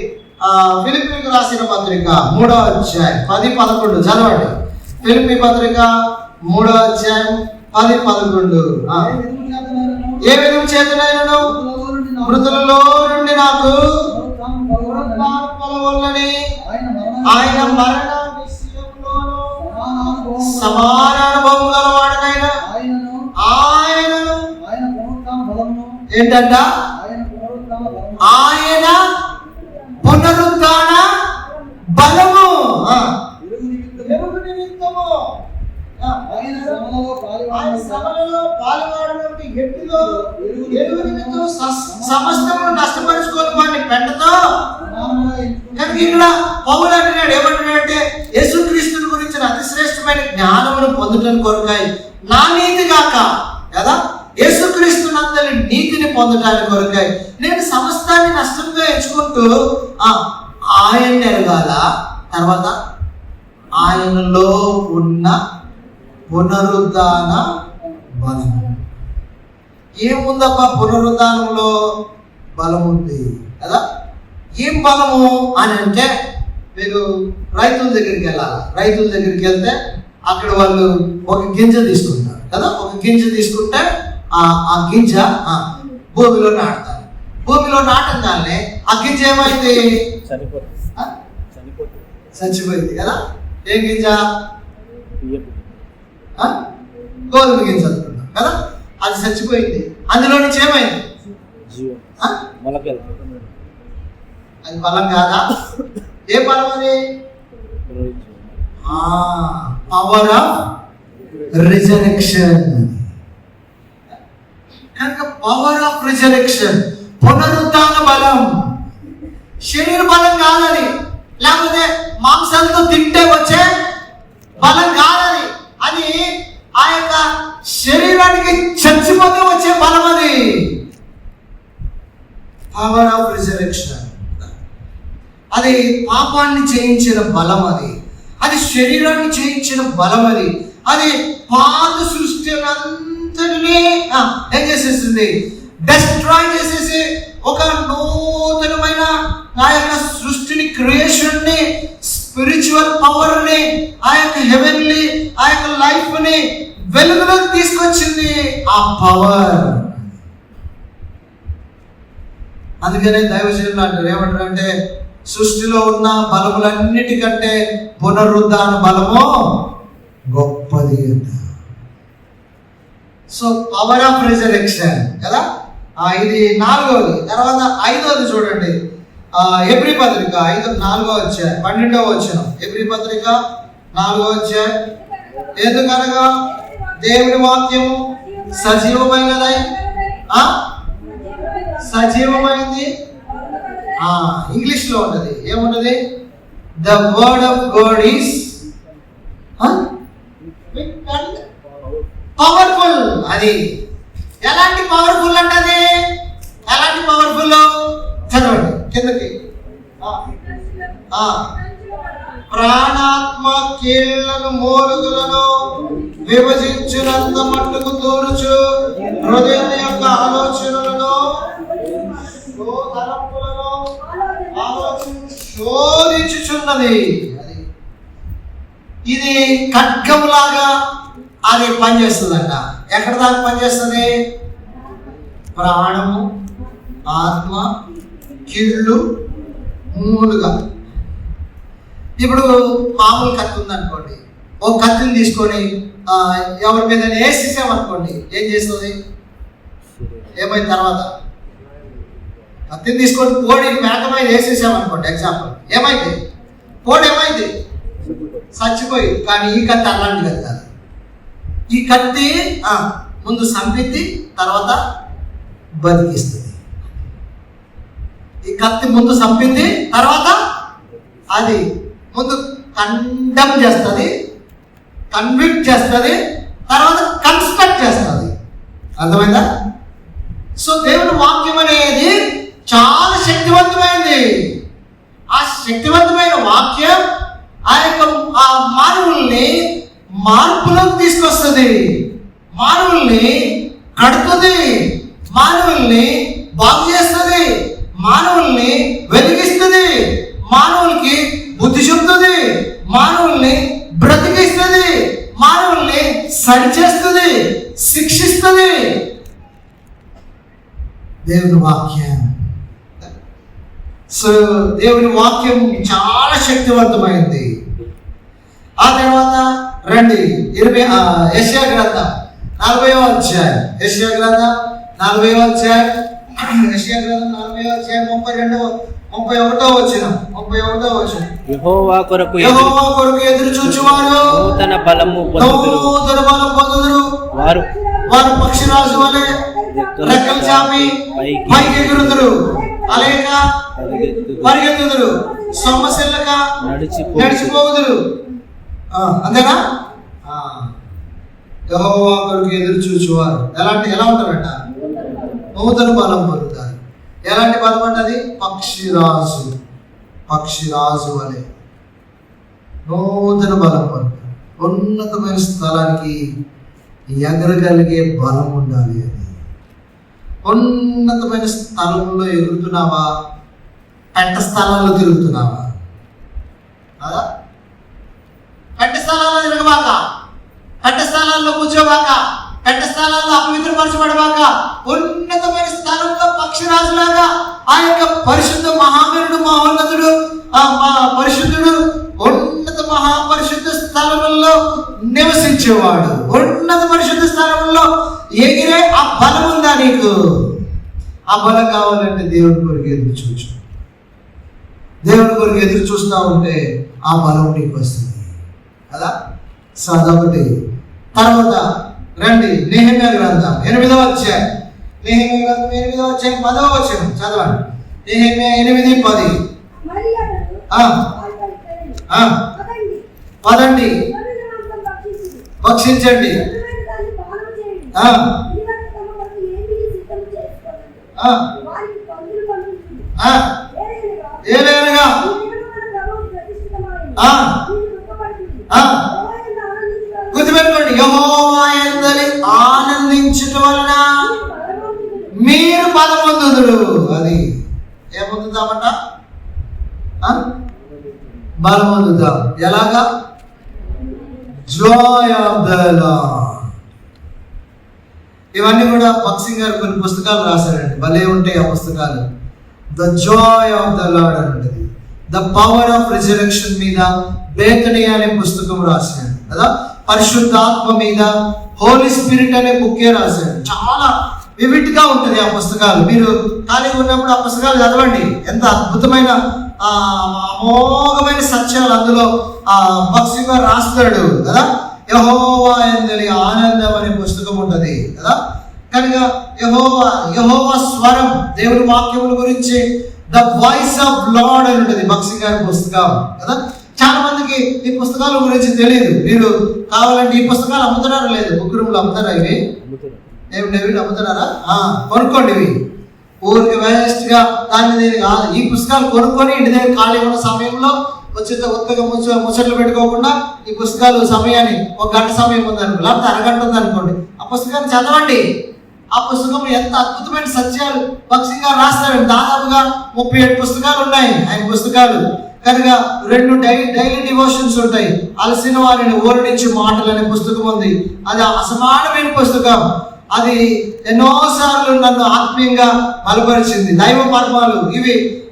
ఫిలిప్పీలకు రాసిన పత్రిక 3వ అధ్యాయం 10, 11 చదవండి. ఫిలిప్పీ పత్రిక 3వ అధ్యాయం 10-11. ఏ విధం చేతనైనను మృతులలో నుండి నాకు పొలవలని ఆయన మరణ విషయంలోనూ సమాన అనుభవం గలవాడనైన ఆయనను ఏంటంట? ఆయన పునరుద్ధాన బలము సమస్తము నష్టపరుచుకొని వాడిని పెంటతో. కానీ ఇక్కడ పౌలు అంటున్నాడు, ఏమంటున్నాడంటే యేసుక్రీస్తుని గురించిన అతిశ్రేష్టమైన జ్ఞానమును పొందటం కొరకై నా నీతి గాక కదా, యేసుక్రీస్తునందరి నీతిని పొందటానికి కొరకై నేను సమస్తాన్ని నష్టంగా ఎంచుకుంటూ ఆయన్ని ఎరగాల. తర్వాత ఆయనలో ఉన్న పునరుద్ధాన బలం. ఏముందబ్బా పునరుద్ధానంలో? బలం ఉంది కదా. ఏం బలము అని అంటే, మీరు రైతుల దగ్గరికి వెళ్ళాలి. రైతుల దగ్గరికి వెళ్తే అక్కడ వాళ్ళు ఒక గింజ తీసుకుంటారు కదా. ఒక గింజ తీసుకుంటే ఆ గింజ భూమిలో నాటుతారు. భూమిలో నాటంగానే ఆ గింజ ఏమైంది? చచ్చిపోయింది కదా. ఏ గింజ? గోధుమ గింజ అనుకున్నాం కదా. అది చచ్చిపోయింది. అందులో నుంచి ఏమైంది? అది బలం కాదా? ఏ బలం అది? Power of resurrection. కనుక పవర్ ఆఫ్ రిజరెక్షన్, పునరుద్ధాన బలం. శరీర బలం కాదని, లేకపోతే మాంసాలతో తింటే వచ్చే బలం కాదని, అది ఆ యొక్క శరీరానికి చచ్చిపోతే వచ్చే బలం. అది పవర్ ఆఫ్ రిజరెక్షన్. అది పాపాన్ని జయించిన బలం. అది శరీరాన్ని జయించిన బలం. అది పాత సృష్టి అంతటినీ ఏం చేసేస్తుంది? డెస్ట్రాయ్ చేసేసి ఒక నూతనమైన ఆ యొక్క సృష్టిని, క్రియేషన్ ని, స్పిరిచువల్ పవర్ ని, ఆ యొక్క హెవెన్లీ ఆ యొక్క లైఫ్ ని వెలుగులోకి తీసుకొచ్చింది ఆ పవర్. అందుకనే దైవజనులు అంటారు, ఏమంటారంటే సృష్టిలో ఉన్న బలములన్నిటికంటే పునరుద్ధాన బలము గొప్పది అంట. సో పవర్ ఆఫ్ రిజరెక్షన్ కదా. ఇది 4వది. తర్వాత 5వది చూడండి. ఎబ్రీ పత్రిక 4వ అధ్యాయం 12వ వచనం. ఎబ్రీ పత్రిక 4వ అధ్యాయం. ఎందుకనగా దేవుని వాక్యము సజీవమైనదై సజీవమైంది. ఇంగ్లీష్ లో ఉన్నది, ఏమున్నది? The word of God is powerful. అది ఎలాంటి పవర్ఫుల్ అంటే, అది ఎలాంటి పవర్ఫుల్? చదవండి కిందకి. ప్రాణాత్మ కీళ్లను మూలుగులను విభజించినంత మట్టుకు తోరుచు హృదయం యొక్క ఆలోచనలను శోధించుచున్నది. ఇది ఖడ్గంలాగా అది పనిచేస్తుందంట. ఎక్కడ దాకా పనిచేస్తుంది? ప్రాణము, ఆత్మ, కీళ్ళు, మూలుగా. ఇప్పుడు మామూలు కత్తి ఉందనుకోండి, ఒక కత్తిని తీసుకొని ఎవరి మీద వేసేసామనుకోండి, ఏం చేస్తుంది? ఏమైంది? తర్వాత కత్తిని తీసుకొని కోడి మేక మీద వేసేసామనుకోండి, ఎగ్జాంపుల్, ఏమైంది? కోడి ఏమైంది? చచ్చిపోయి. కానీ ఈ కత్తి అలాంటి కత్తి కాదు. ఈ కత్తి ముందు సంపిద్ది, తర్వాత బతికిస్తుంది. ఈ కత్తి ముందు చంపింది, తర్వాత అది ముందు కండమ్ చేస్తుంది, కన్విక్ట్ చేస్తుంది, తర్వాత కన్స్ట్రక్ట్ చేస్తుంది. అర్థమైందా? సో దేవుని వాక్యం అనేది చాలా శక్తివంతమైనది. ఆ శక్తివంతమైన వాక్యం ఆ యొక్క మానవుల్ని మార్పులోకి తీసుకొస్తుంది, మానవుల్ని కడుతుంది, మానవుల్ని బాగు చేస్తుంది, మానవుల్ని వెలిగిస్తుంది, మానవులకి బుద్ధి చెప్తుంది, మానవుల్ని బ్రతికిస్తుంది, మానవుల్ని సరిచేస్తుంది, శిక్షిస్తుంది. దేవుని వాక్యం. సో దేవుని వాక్యం చాలా శక్తివంతమైంది. ఆ తర్వాత రండి యెషయా గ్రంథం 40వ అధ్యాయం. యెషయా గ్రంథం 40వ అధ్యాయం. యెషయా గ్రంథం 40వ అధ్యాయం 31వ వచనం. యెహోవా కొరకు ఎదురు చూచువారు నూతన బలము పొందుదురు. వారు పక్షిరాజు వలె రెక్కలు చాపి పైకి ఎగురుదురు, అలేక పరిగెత్తుదురు, సొమ్మసిల్లక నడిచిపోదురు. అంతేనా? యెహోవా కొరకు ఎదురు చూచువారు ఎలా ఉంటారంట? నూతన బలం పొందుతారు. ఎలాంటి బలం అంటది? పక్షిరాజు వలె నూతన బలం పొందుతారు. ఉన్నతమైన స్థలానికి ఎగరగలిగే బలం ఉండాలి. అది ఉన్నతమైన స్థలంలో ఎగురుతున్నావా? పెంట స్థలాల్లో తిరుగుతున్నావా? కదా, పెంట స్థలాల్లో తిరగబాక, పెంట స్థలాల్లో కూర్చోబాక, పెంట స్థలాల్లో అపవిత్రపరచబడబాక. ఉన్నతమైన స్థలంలో పక్షిరాజులాగా ఆ యొక్క పరిశుద్ధ మహావీరుడు, మహోన్నతుడు, పరిశుద్ధుడు ఉన్నత మహాపరిశుద్ధ స్థలంలో నివసించేవాడు. ఉన్నత పరిశుద్ధ స్థలంలో ఎగిరే ఆ బలం ఉందా నీకు? ఆ బలం కావాలంటే దేవుడి కొరకు ఎదురు చూచు. దేవుడి కొరకు ఎదురు చూస్తూ ఉంటే ఆ బలం నీకు వస్తుంది కదా. సో అదొకటి. తర్వాత రండి నెహెమ్యా గ్రంథం 8వ అధ్యాయం. నెహెమ్యా గ్రంథం 8వ అధ్యాయం 10వ వచనం చదవండి. నెహెమ్యా 8:10. పదండి, భక్షించండి, ఏలేనగా గుర్తుపెట్టుకోండి, యెహోవా యందు ఆనందించటం వలన మీరు బలం పొందుదురు. అది ఏం పొందుతామంట? బలం పొందుతాం. ఎలాగా? Joy of the lord. ఇవన్నీ కూడా భక్సింగ్ గారు కొన్ని పుస్తకాలు రాశారండి, భలే ఉంటాయి ఆ పుస్తకాలు. The Joy of the lord అని ఉంటుంది. ద పవర్ ఆఫ్ రిజరెక్షన్ మీద బేతనీ అనే పుస్తకం రాశాడు కదా. పరిశుద్ధాత్మ మీద హోలీ స్పిరిట్ అనే బుక్కే రాశాడు. చాలా వివిడ్గా ఉంటుంది ఆ పుస్తకాలు. మీరు ఖాళీగా ఉన్నప్పుడు ఆ పుస్తకాలు చదవండి. ఎంత అద్భుతమైన అమోఘమైన సత్యాలు అందులో భక్తిగా రాస్తాడు కదా. యెహోవా యందు ఆనందం అనే పుస్తకం ఉంటుంది కదా. కనుక యెహోవా స్వరం, దేవుని వాక్యముల గురించి ద వాయిస్ ఆఫ్ లార్డ్ అని ఉంటుంది భక్తి గారి పుస్తకం కదా. చాలా మందికి ఈ పుస్తకాల గురించి తెలియదు. మీరు కావాలంటే ఈ పుస్తకాలు అమ్ముతున్నారా? లేదు, బుక్ రూమ్లో అమ్ముతారా? ఇవి అమ్ముతున్నారా? కొనుక్కోండి. ఇవి ఊరికి వేస్ట్ గా దాని మీద కాదు. ఈ పుస్తకాలు కొనుక్కొని ఇంటి దగ్గర ఖాళీ ఉన్న సమయంలో వచ్చేది కొత్తగా ముచ్చట్లు పెట్టుకోకుండా ఈ పుస్తకాలు సమయాన్ని 1 గంట సమయం ఉందనుకో, లేకపోతే అరగంట ఉందనుకోండి, ఆ పుస్తకాన్ని చదవండి. ఆ పుస్తకంలో ఎంత అద్భుతమైన సత్యాలు భక్తిగా రాస్తాడు. దాదాపుగా 37 పుస్తకాలు ఉన్నాయి ఆయన పుస్తకాలు. కనుక 2 డైలీ డివోషన్స్ ఉంటాయి. అలసిన వారిని ఓరడించి మాటలు అనే పుస్తకం ఉంది. అది అసమానమైన పుస్తకం. అది ఎన్నోసార్లు నన్ను ఆత్మీయంగా బలపరిచింది. దైవ మర్మాలు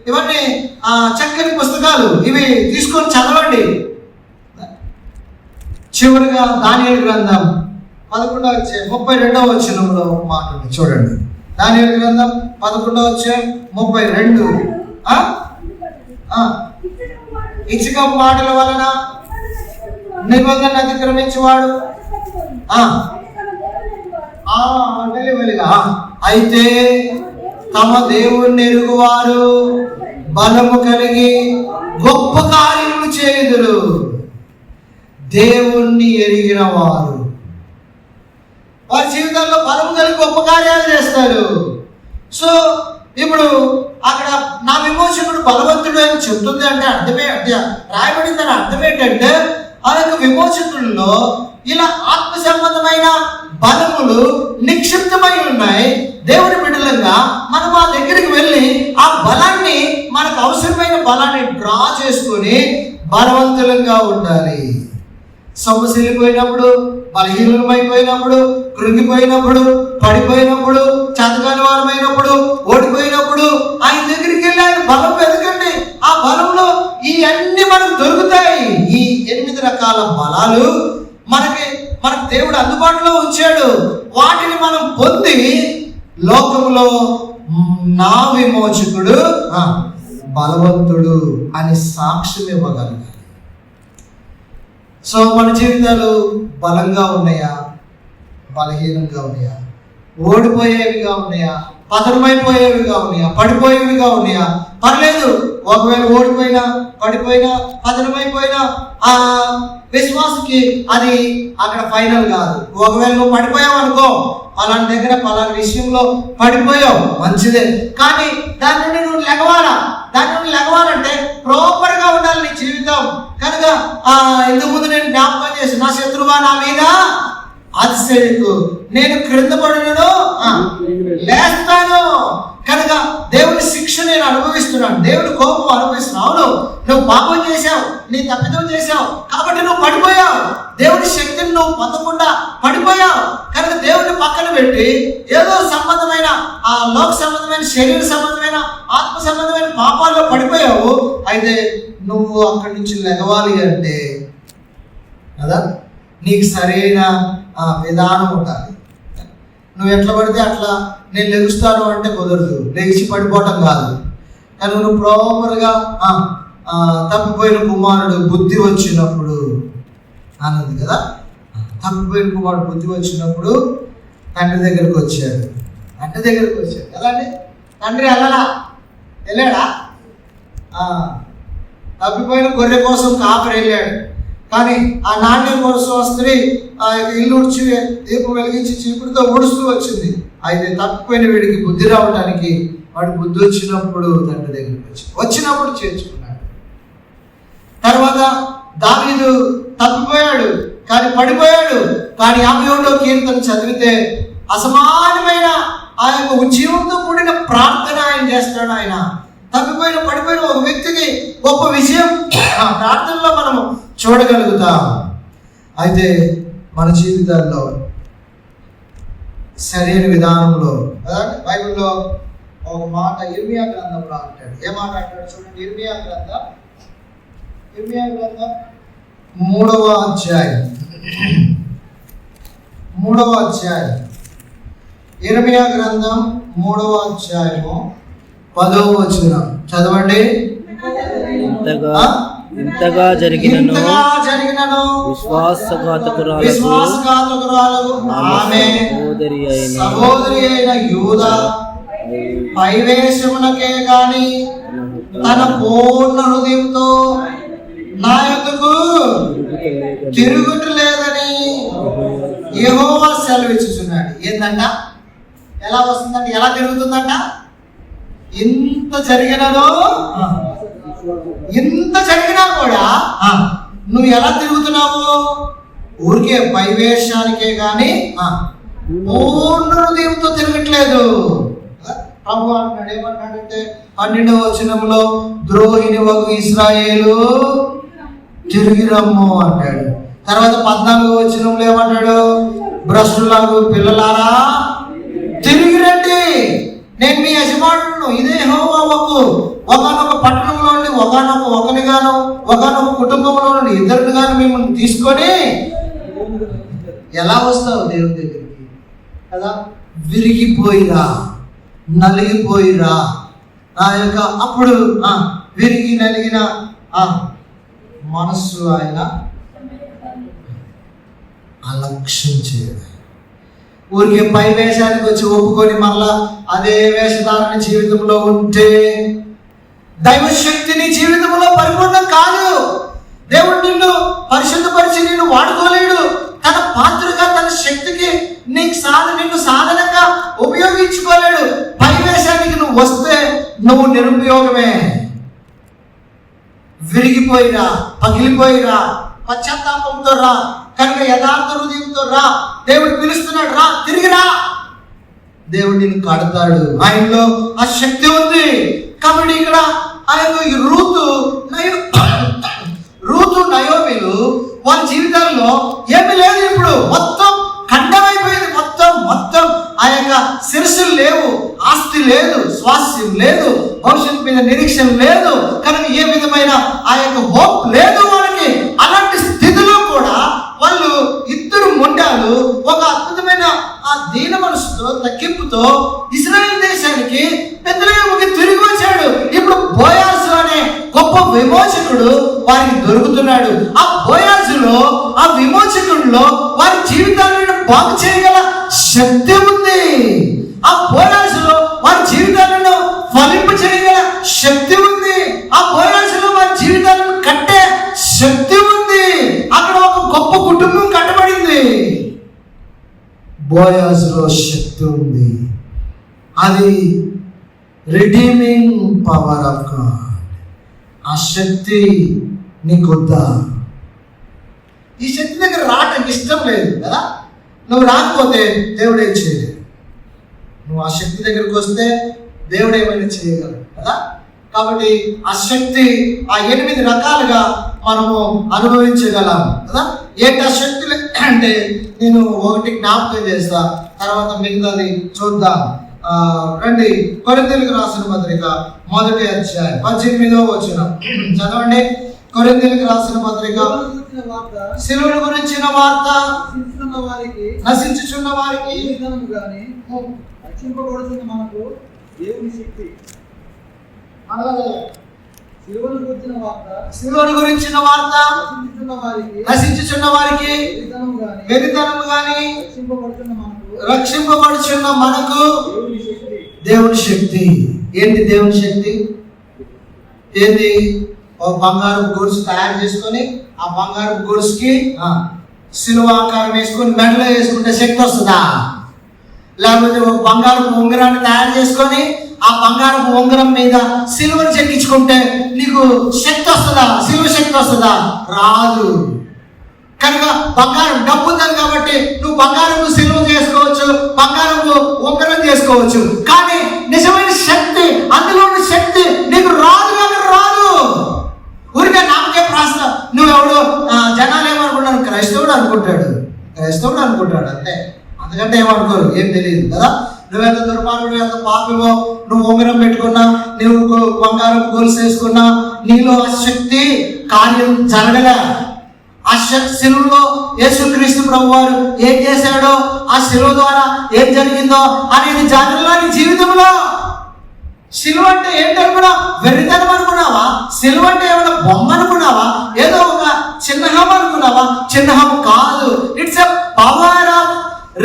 ఇవన్నీ చక్కని పుస్తకాలు. ఇవి తీసుకొని చదవండి. చివరిగా దానియేలు గ్రంథం 11వ అధ్యాయం 32వ వచనంలో మాటలు చూడండి. దానియేలు గ్రంథం 11వ అధ్యాయం 32. ఇచ్చక మాటల వలన నిబంధన అతిక్రమించేవాడు అయితే తమ దేవుణ్ణి ఎరుగువారు బలము కలిగి గొప్ప కార్యములు చేయుదురు. దేవుణ్ణి ఎరిగిన వారు వారి జీవితంలో బలము కలిగి గొప్ప కార్యాలు చేస్తారు. సో ఇప్పుడు అక్కడ నా విమోచకుడు బలవంతుడు అని చెప్తుంది అంటే అర్థమే, రాయబడిందని అర్థం ఏంటంటే ఆ యొక్క విమోచకుల్లో ఇలా ఆత్మ సంబంధమైన బలములు నిక్షిప్తమై ఉన్నాయి. దేవుని బిడ్డలంగా మనం ఆ దగ్గరికి వెళ్ళి ఆ బలాన్ని, మనకు అవసరమైన బలాన్ని డ్రా చేసుకొని బలవంతులంగా ఉండాలి. సొమ్మసిల్లిపోయినప్పుడు, బలహీనమైపోయినప్పుడు, కృంగిపోయినప్పుడు, పడిపోయినప్పుడు, చేతకాని వారమైనప్పుడు, ఓడిపోయినప్పుడు ఆయన దగ్గరికి వెళ్ళి ఆయన బలం వెతకండి. ఆ బలంలో ఈ అన్ని మనకు దొరుకుతాయి. ఈ 8 రకాల బలాలు మనకు దేవుడు అందుబాటులో ఉంచాడు. వాటిని మనం పొంది లోకంలో నా విమోచకుడు బలవంతుడు అని సాక్ష్యం ఇవ్వగలగాలి. సో మన జీవితాలు బలంగా ఉన్నాయా, బలహీనంగా ఉన్నాయా, ఓడిపోయేవిగా ఉన్నాయా, పతనమైపోయేవిగా ఉన్నాయా, పడిపోయేవిగా ఉన్నాయా? పర్లేదు, ఒకవేళ ఓడిపోయినా, పడిపోయినా, పతనమైపోయినా ఆ విశ్వాసకి అది అక్కడ ఫైనల్ కాదు. ఒకవేళ నువ్వు పడిపోయావు అనుకో, పలానా దగ్గర పలానా విషయంలో పడిపోయావు, మంచిదే. కానీ దాని నుండి నువ్వు లెగవాలంటే ప్రాపర్గా ఉండాలి నీ జీవితం. కనుక ఇంతకు ముందు నేను జ్ఞాపకం చేసి, నా శత్రువా నా మీద అతిశయకు, నేను క్రింద పడినను లేస్తాను. కనుక దేవుని శిక్ష నేను అనుభవిస్తున్నాను, దేవుని కోపం అనుభవిస్తున్నాను. అవును, నువ్వు పాపం చేశావు, నీ తప్పిదం చేశావు, కాబట్టి నువ్వు పడిపోయావు. దేవుని శక్తిని నువ్వు పొందకుండా పడిపోయావు. కనుక దేవుని పక్కన పెట్టి ఏదో సంబంధమైన లోక సంబంధమైన, శరీర సంబంధమైన, ఆత్మ సంబంధమైన పాపాల్లో పడిపోయావు. అయితే నువ్వు అక్కడి నుంచి లెగవాలి అంటే కదా నీకు సరైన విధానం ఉండాలి. నువ్వు ఎట్లా పడితే అట్లా నేను లెగుస్తాను అంటే కుదరదు, లేచి పడిపోవటం కాదు. కానీ నువ్వు ప్రాపర్గా తప్పిపోయిన కుమారుడు బుద్ధి వచ్చినప్పుడు అన్నది కదా, తప్పిపోయిన కుమారుడు బుద్ధి వచ్చినప్పుడు తండ్రి దగ్గరికి వచ్చాడు. ఎలా అండి? తండ్రి వెళ్ళాడా? తప్పిపోయిన గొర్రె కోసం కాపరి వెళ్ళాడు. కానీ ఆ నాణ్యం కోసం స్త్రీ ఇల్లు ఉడిచి దీపం వెలిగించి చీపుడుతో ఊడుస్తూ వచ్చింది. అయితే తప్పిపోయిన వీడికి బుద్ధి రావడానికి వాడు బుద్ధి వచ్చినప్పుడు తండ్రి దగ్గరికి వచ్చినప్పుడు చేర్చుకున్నాడు. తర్వాత దావీదు తప్పిపోయాడు, కానీ పడిపోయాడు. కానీ 51వ కీర్తన చదివితే అసమానమైన ఆ యొక్క జీవంతో కూడిన ప్రార్థన ఆయన చేస్తాడు. ఆయన పడిపోయిన ఒక వ్యక్తికి గొప్ప విషయం ఆ ప్రార్థనలో మనము చూడగలుగుతాం. అయితే మన జీవితాల్లో సరైన విధానంలో బైబిల్లో ఒక మాట ఇర్మియా గ్రంథంలో అంటాడు. ఏ మాట అంటాడు చూడండి. ఇర్మియా గ్రంథం 3వ అధ్యాయం ఇర్మియా గ్రంథం 3వ అధ్యాయము 10వ వచనం చదవండి. ఇంతగా జరిగినను విశ్వాసఘాతకురాలకు ఆమె సహోదరి అయిన యూదా పైవేషమునకే గాని తన పూర్ణ హృదయంతో నా యొద్దకు తిరుగుటలేదని యెహోవా సెలవిచ్చుచున్నాడు. ఏంటంట? ఎలా వస్తుందంట? ఎలా తిరుగుతుందంట? ఇంత జరిగినా కూడా నువ్వు ఎలా తిరుగుతున్నావు? ఊరికే పైవేషానికే గాని పూర్ణ హృదయంతో తిరగట్లేదు. ప్రభు అంటున్నాడు, ఏమంటాడంటే 12వ వచనంలో ద్రోహిని వగు ఇశ్రాయేలు తిరిగి రమ్ము అంటాడు. తర్వాత 14వ వచనంలో ఏమంటాడు? భ్రష్టులకు పిల్లలారా తిరిగి రండి, నేను మీ యజమానులను. ఇదే యెహోవా వాక్కు. ఒకనొక పట్టణంలో నుండి ఒకనిగాను ఒకనొక కుటుంబంలో నుండి ఇద్దరిగాను మిమ్మల్ని తీసుకొని ఎలా వస్తావు దేవుని దగ్గరికి కదా? విరిగిపోయిరా, నలిగిపోయిరా. నా యొక్క అప్పుడు విరిగి నలిగిన మనస్సు ఆయన అలక్ష్యం చేయడం. ఊరికే పై వేషానికి వచ్చి ఒప్పుకొని మళ్ళా అదే వేషధారణ జీవితంలో ఉంటే దైవశక్తి నీ జీవితంలో పరిపూర్ణం కాదు. దేవుడు నిన్ను పరిశుద్ధపరిచి నిన్ను వాడుకోలేడు. తన పాత్రగా తన శక్తికి నిన్ను సాధనంగా ఉపయోగించుకోలేడు. పై వేషానికి నువ్వు వస్తే నువ్వు నిరుపయోగమే. విరిగిపోయిరా, పగిలిపోయిరా, పశ్చాత్తాపంతో రా, కనుక యథార్థ హృదయంతో రా. దేవుడు పిలుస్తున్నాడు, రా, తిరిగిరా. దేవుడు నిన్ను కడతాడు. ఆయనలో ఆ శక్తి ఉంది. కాబట్టి ఇక్కడ ఆయన రూతు నయోమిలు వాళ్ళ జీవితాల్లో ఏమీ లేదు. ఇప్పుడు మొత్తం ఖండమైపోయింది. మొత్తం ఆ యొక్క శిరస్సులు లేవు, ఆస్తి లేదు, స్వాస్థ్యం లేదు, భవిష్యత్తు మీద నిరీక్షణ లేదు, కనుక ఏ విధమైన ఆ యొక్క హోప్ లేదు వాళ్ళకి. అలాంటి స్థితిలో కూడా వాళ్ళు ఇద్దరు మొండాలు ఒక అద్భుతమైన ఆ దీన మనసుతో, తగ్గింపుతో ఇశ్రాయేలు దేశానికి బెత్లెహేముకి తిరిగి వచ్చాడు. ఇప్పుడు బోయాజు అనే గొప్ప విమోచకుడు వారికి దొరుకుతున్నాడు. ఆ బోయాజులో, ఆ విమోచకుడిలో వారి జీవితాలను బాగు చేయగల శక్తి ఉంది. ఆ బోయాజులో వారి జీవితాలను ఫలింప చేయగల శక్తి ఉంది. ఆ బోయాజులో వారి జీవితాలను కట్టే శక్తి ఉంది. అక్కడ ఒక గొప్ప కుటుంబం కట్టబడింది. బోయాజులో శక్తి ఉంది. అది రిడీమింగ్ పవర్ ఆఫ్ గాడ్. ఆ శక్తి నీకొద్దా? ఈ శక్తి దగ్గర రావటానికి ఇష్టం లేదు కదా. నువ్వు రాకపోతే దేవుడు ఏం చేయలేడు. నువ్వు ఆ శక్తి దగ్గరికి వస్తే దేవుడు ఏమైనా చేయగలడు కదా. కాబట్టి ఆ శక్తి ఆ 8 రకాలుగా మనము అనుభవించగలం కదా. ఏంటి ఆ శక్తులు అంటే నేను ఒకటి జ్ఞాపకం చేస్తా, తర్వాత మిగతాది చూద్దాం. రండి, కొరింథీయులకు రాసిన పత్రిక 1వ అధ్యాయం 18వ వచనం చదవండి. కొరింథీయులకు రాసిన పత్రిక, శిలువను గురించిన వార్త నశించుచున్న వారికి రక్షింపబడుతున్న మనకు దేవుని శక్తి. సిలువను గురించిన వార్త నశించుచున్న వారికి వెరితనము గాని రక్షింపబడుచున్న మనకు దేవుని శక్తి. ఏంటి దేవుని శక్తి? ఏంటి? ఒక బంగారపు గొలుసు తయారు చేసుకొని ఆ బంగారపు గొలుసుకి సిలువ ఆకారం వేసుకొని మెడలో వేసుకుంటే శక్తి వస్తుందా? లేకపోతే ఒక బంగారపు ఉంగరాన్ని తయారు చేసుకొని ఆ బంగారపు ఉంగరం మీద సిలువను చెక్కించుకుంటే నీకు శక్తి వస్తుందా? సిలువ శక్తి వస్తుందా? రాదు. కనుక బంగారం డబ్బు ఉందని కాబట్టి నువ్వు బంగారపు సిలువ చేసుకోవచ్చు, బంగారపు ఉంగరం చేసుకోవచ్చు, కానీ నిజమైన శక్తి, అందులో ఉన్న శక్తి నీకు రాదు. రాదు. ఊరికే నామకే ప్రాస్త నువ్వెవడు జనాలు ఏమనుకుంటారు? క్రైస్తవుడు అనుకుంటాడు అంతే. అందుకంటే ఏమనుకోరు, ఏం తెలియదు కదా. నువ్వెంత దుర్మార్గుడు, ఎంత పాపమో, నువ్వు ఉంగరం పెట్టుకున్నా, నువ్వు బంగారం గొలుసు వేసుకున్నా, నీలో ఆ శక్తి కార్యం జరగలే. ఆ శక్తి సిలువలో యేసుక్రీస్తు ప్రభువారు ఏం చేశాడో, ఆ సిలువ ద్వారా ఏం జరిగిందో అనేది జరగలే నీ జీవితంలో. సిలువ అంటే ఏంటనుకున్నావు? వెర్రితనం అనుకున్నావా? సిలువ అంటే ఏమైనా బొమ్మ అనుకున్నావా? ఏదో ఒక చిహ్నం అనుకున్నావా? చిహ్నం కాదు. It's a power of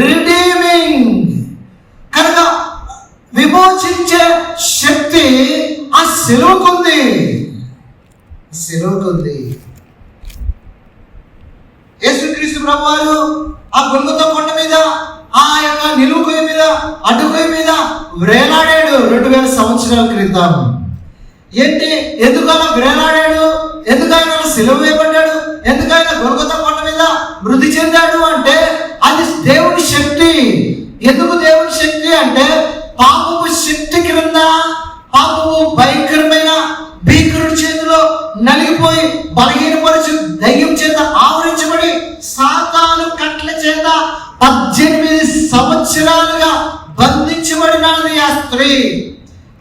redeeming. కనుక విమోచించే శక్తి ఆ సిలువకుంది. యేసుక్రీస్తు ప్రభువారు ఆ గొల్గొతా కొండ మీద, ఆ యొక్క నిలువు కొయ్య మీద, అడ్డు కొయ్య మీద వేలాడాడు 2000 సంవత్సరాల క్రితం. ఏంటి? ఎందుకలా వేలాడాడు? ఎందుకైనా సిలువ వేయబడ్డాడు? ఎందుకైనా గొల్గొతా కొండ మీద మృతి చెందాడు అంటే అది దేవుని శక్తి. ఎందుకు దేవుని శక్తి అంటే పాపపు శక్తి క్రింద, పాపపు భయంకరమైన భీకరుడి చేతిలో నలిగిపోయి బలహీనపరచు దయ్యం చేత ఆవరించబడి సాతాను కట్ల చేత 18 సంవత్సరాలుగా బంధించబడినది ఆ స్త్రీ.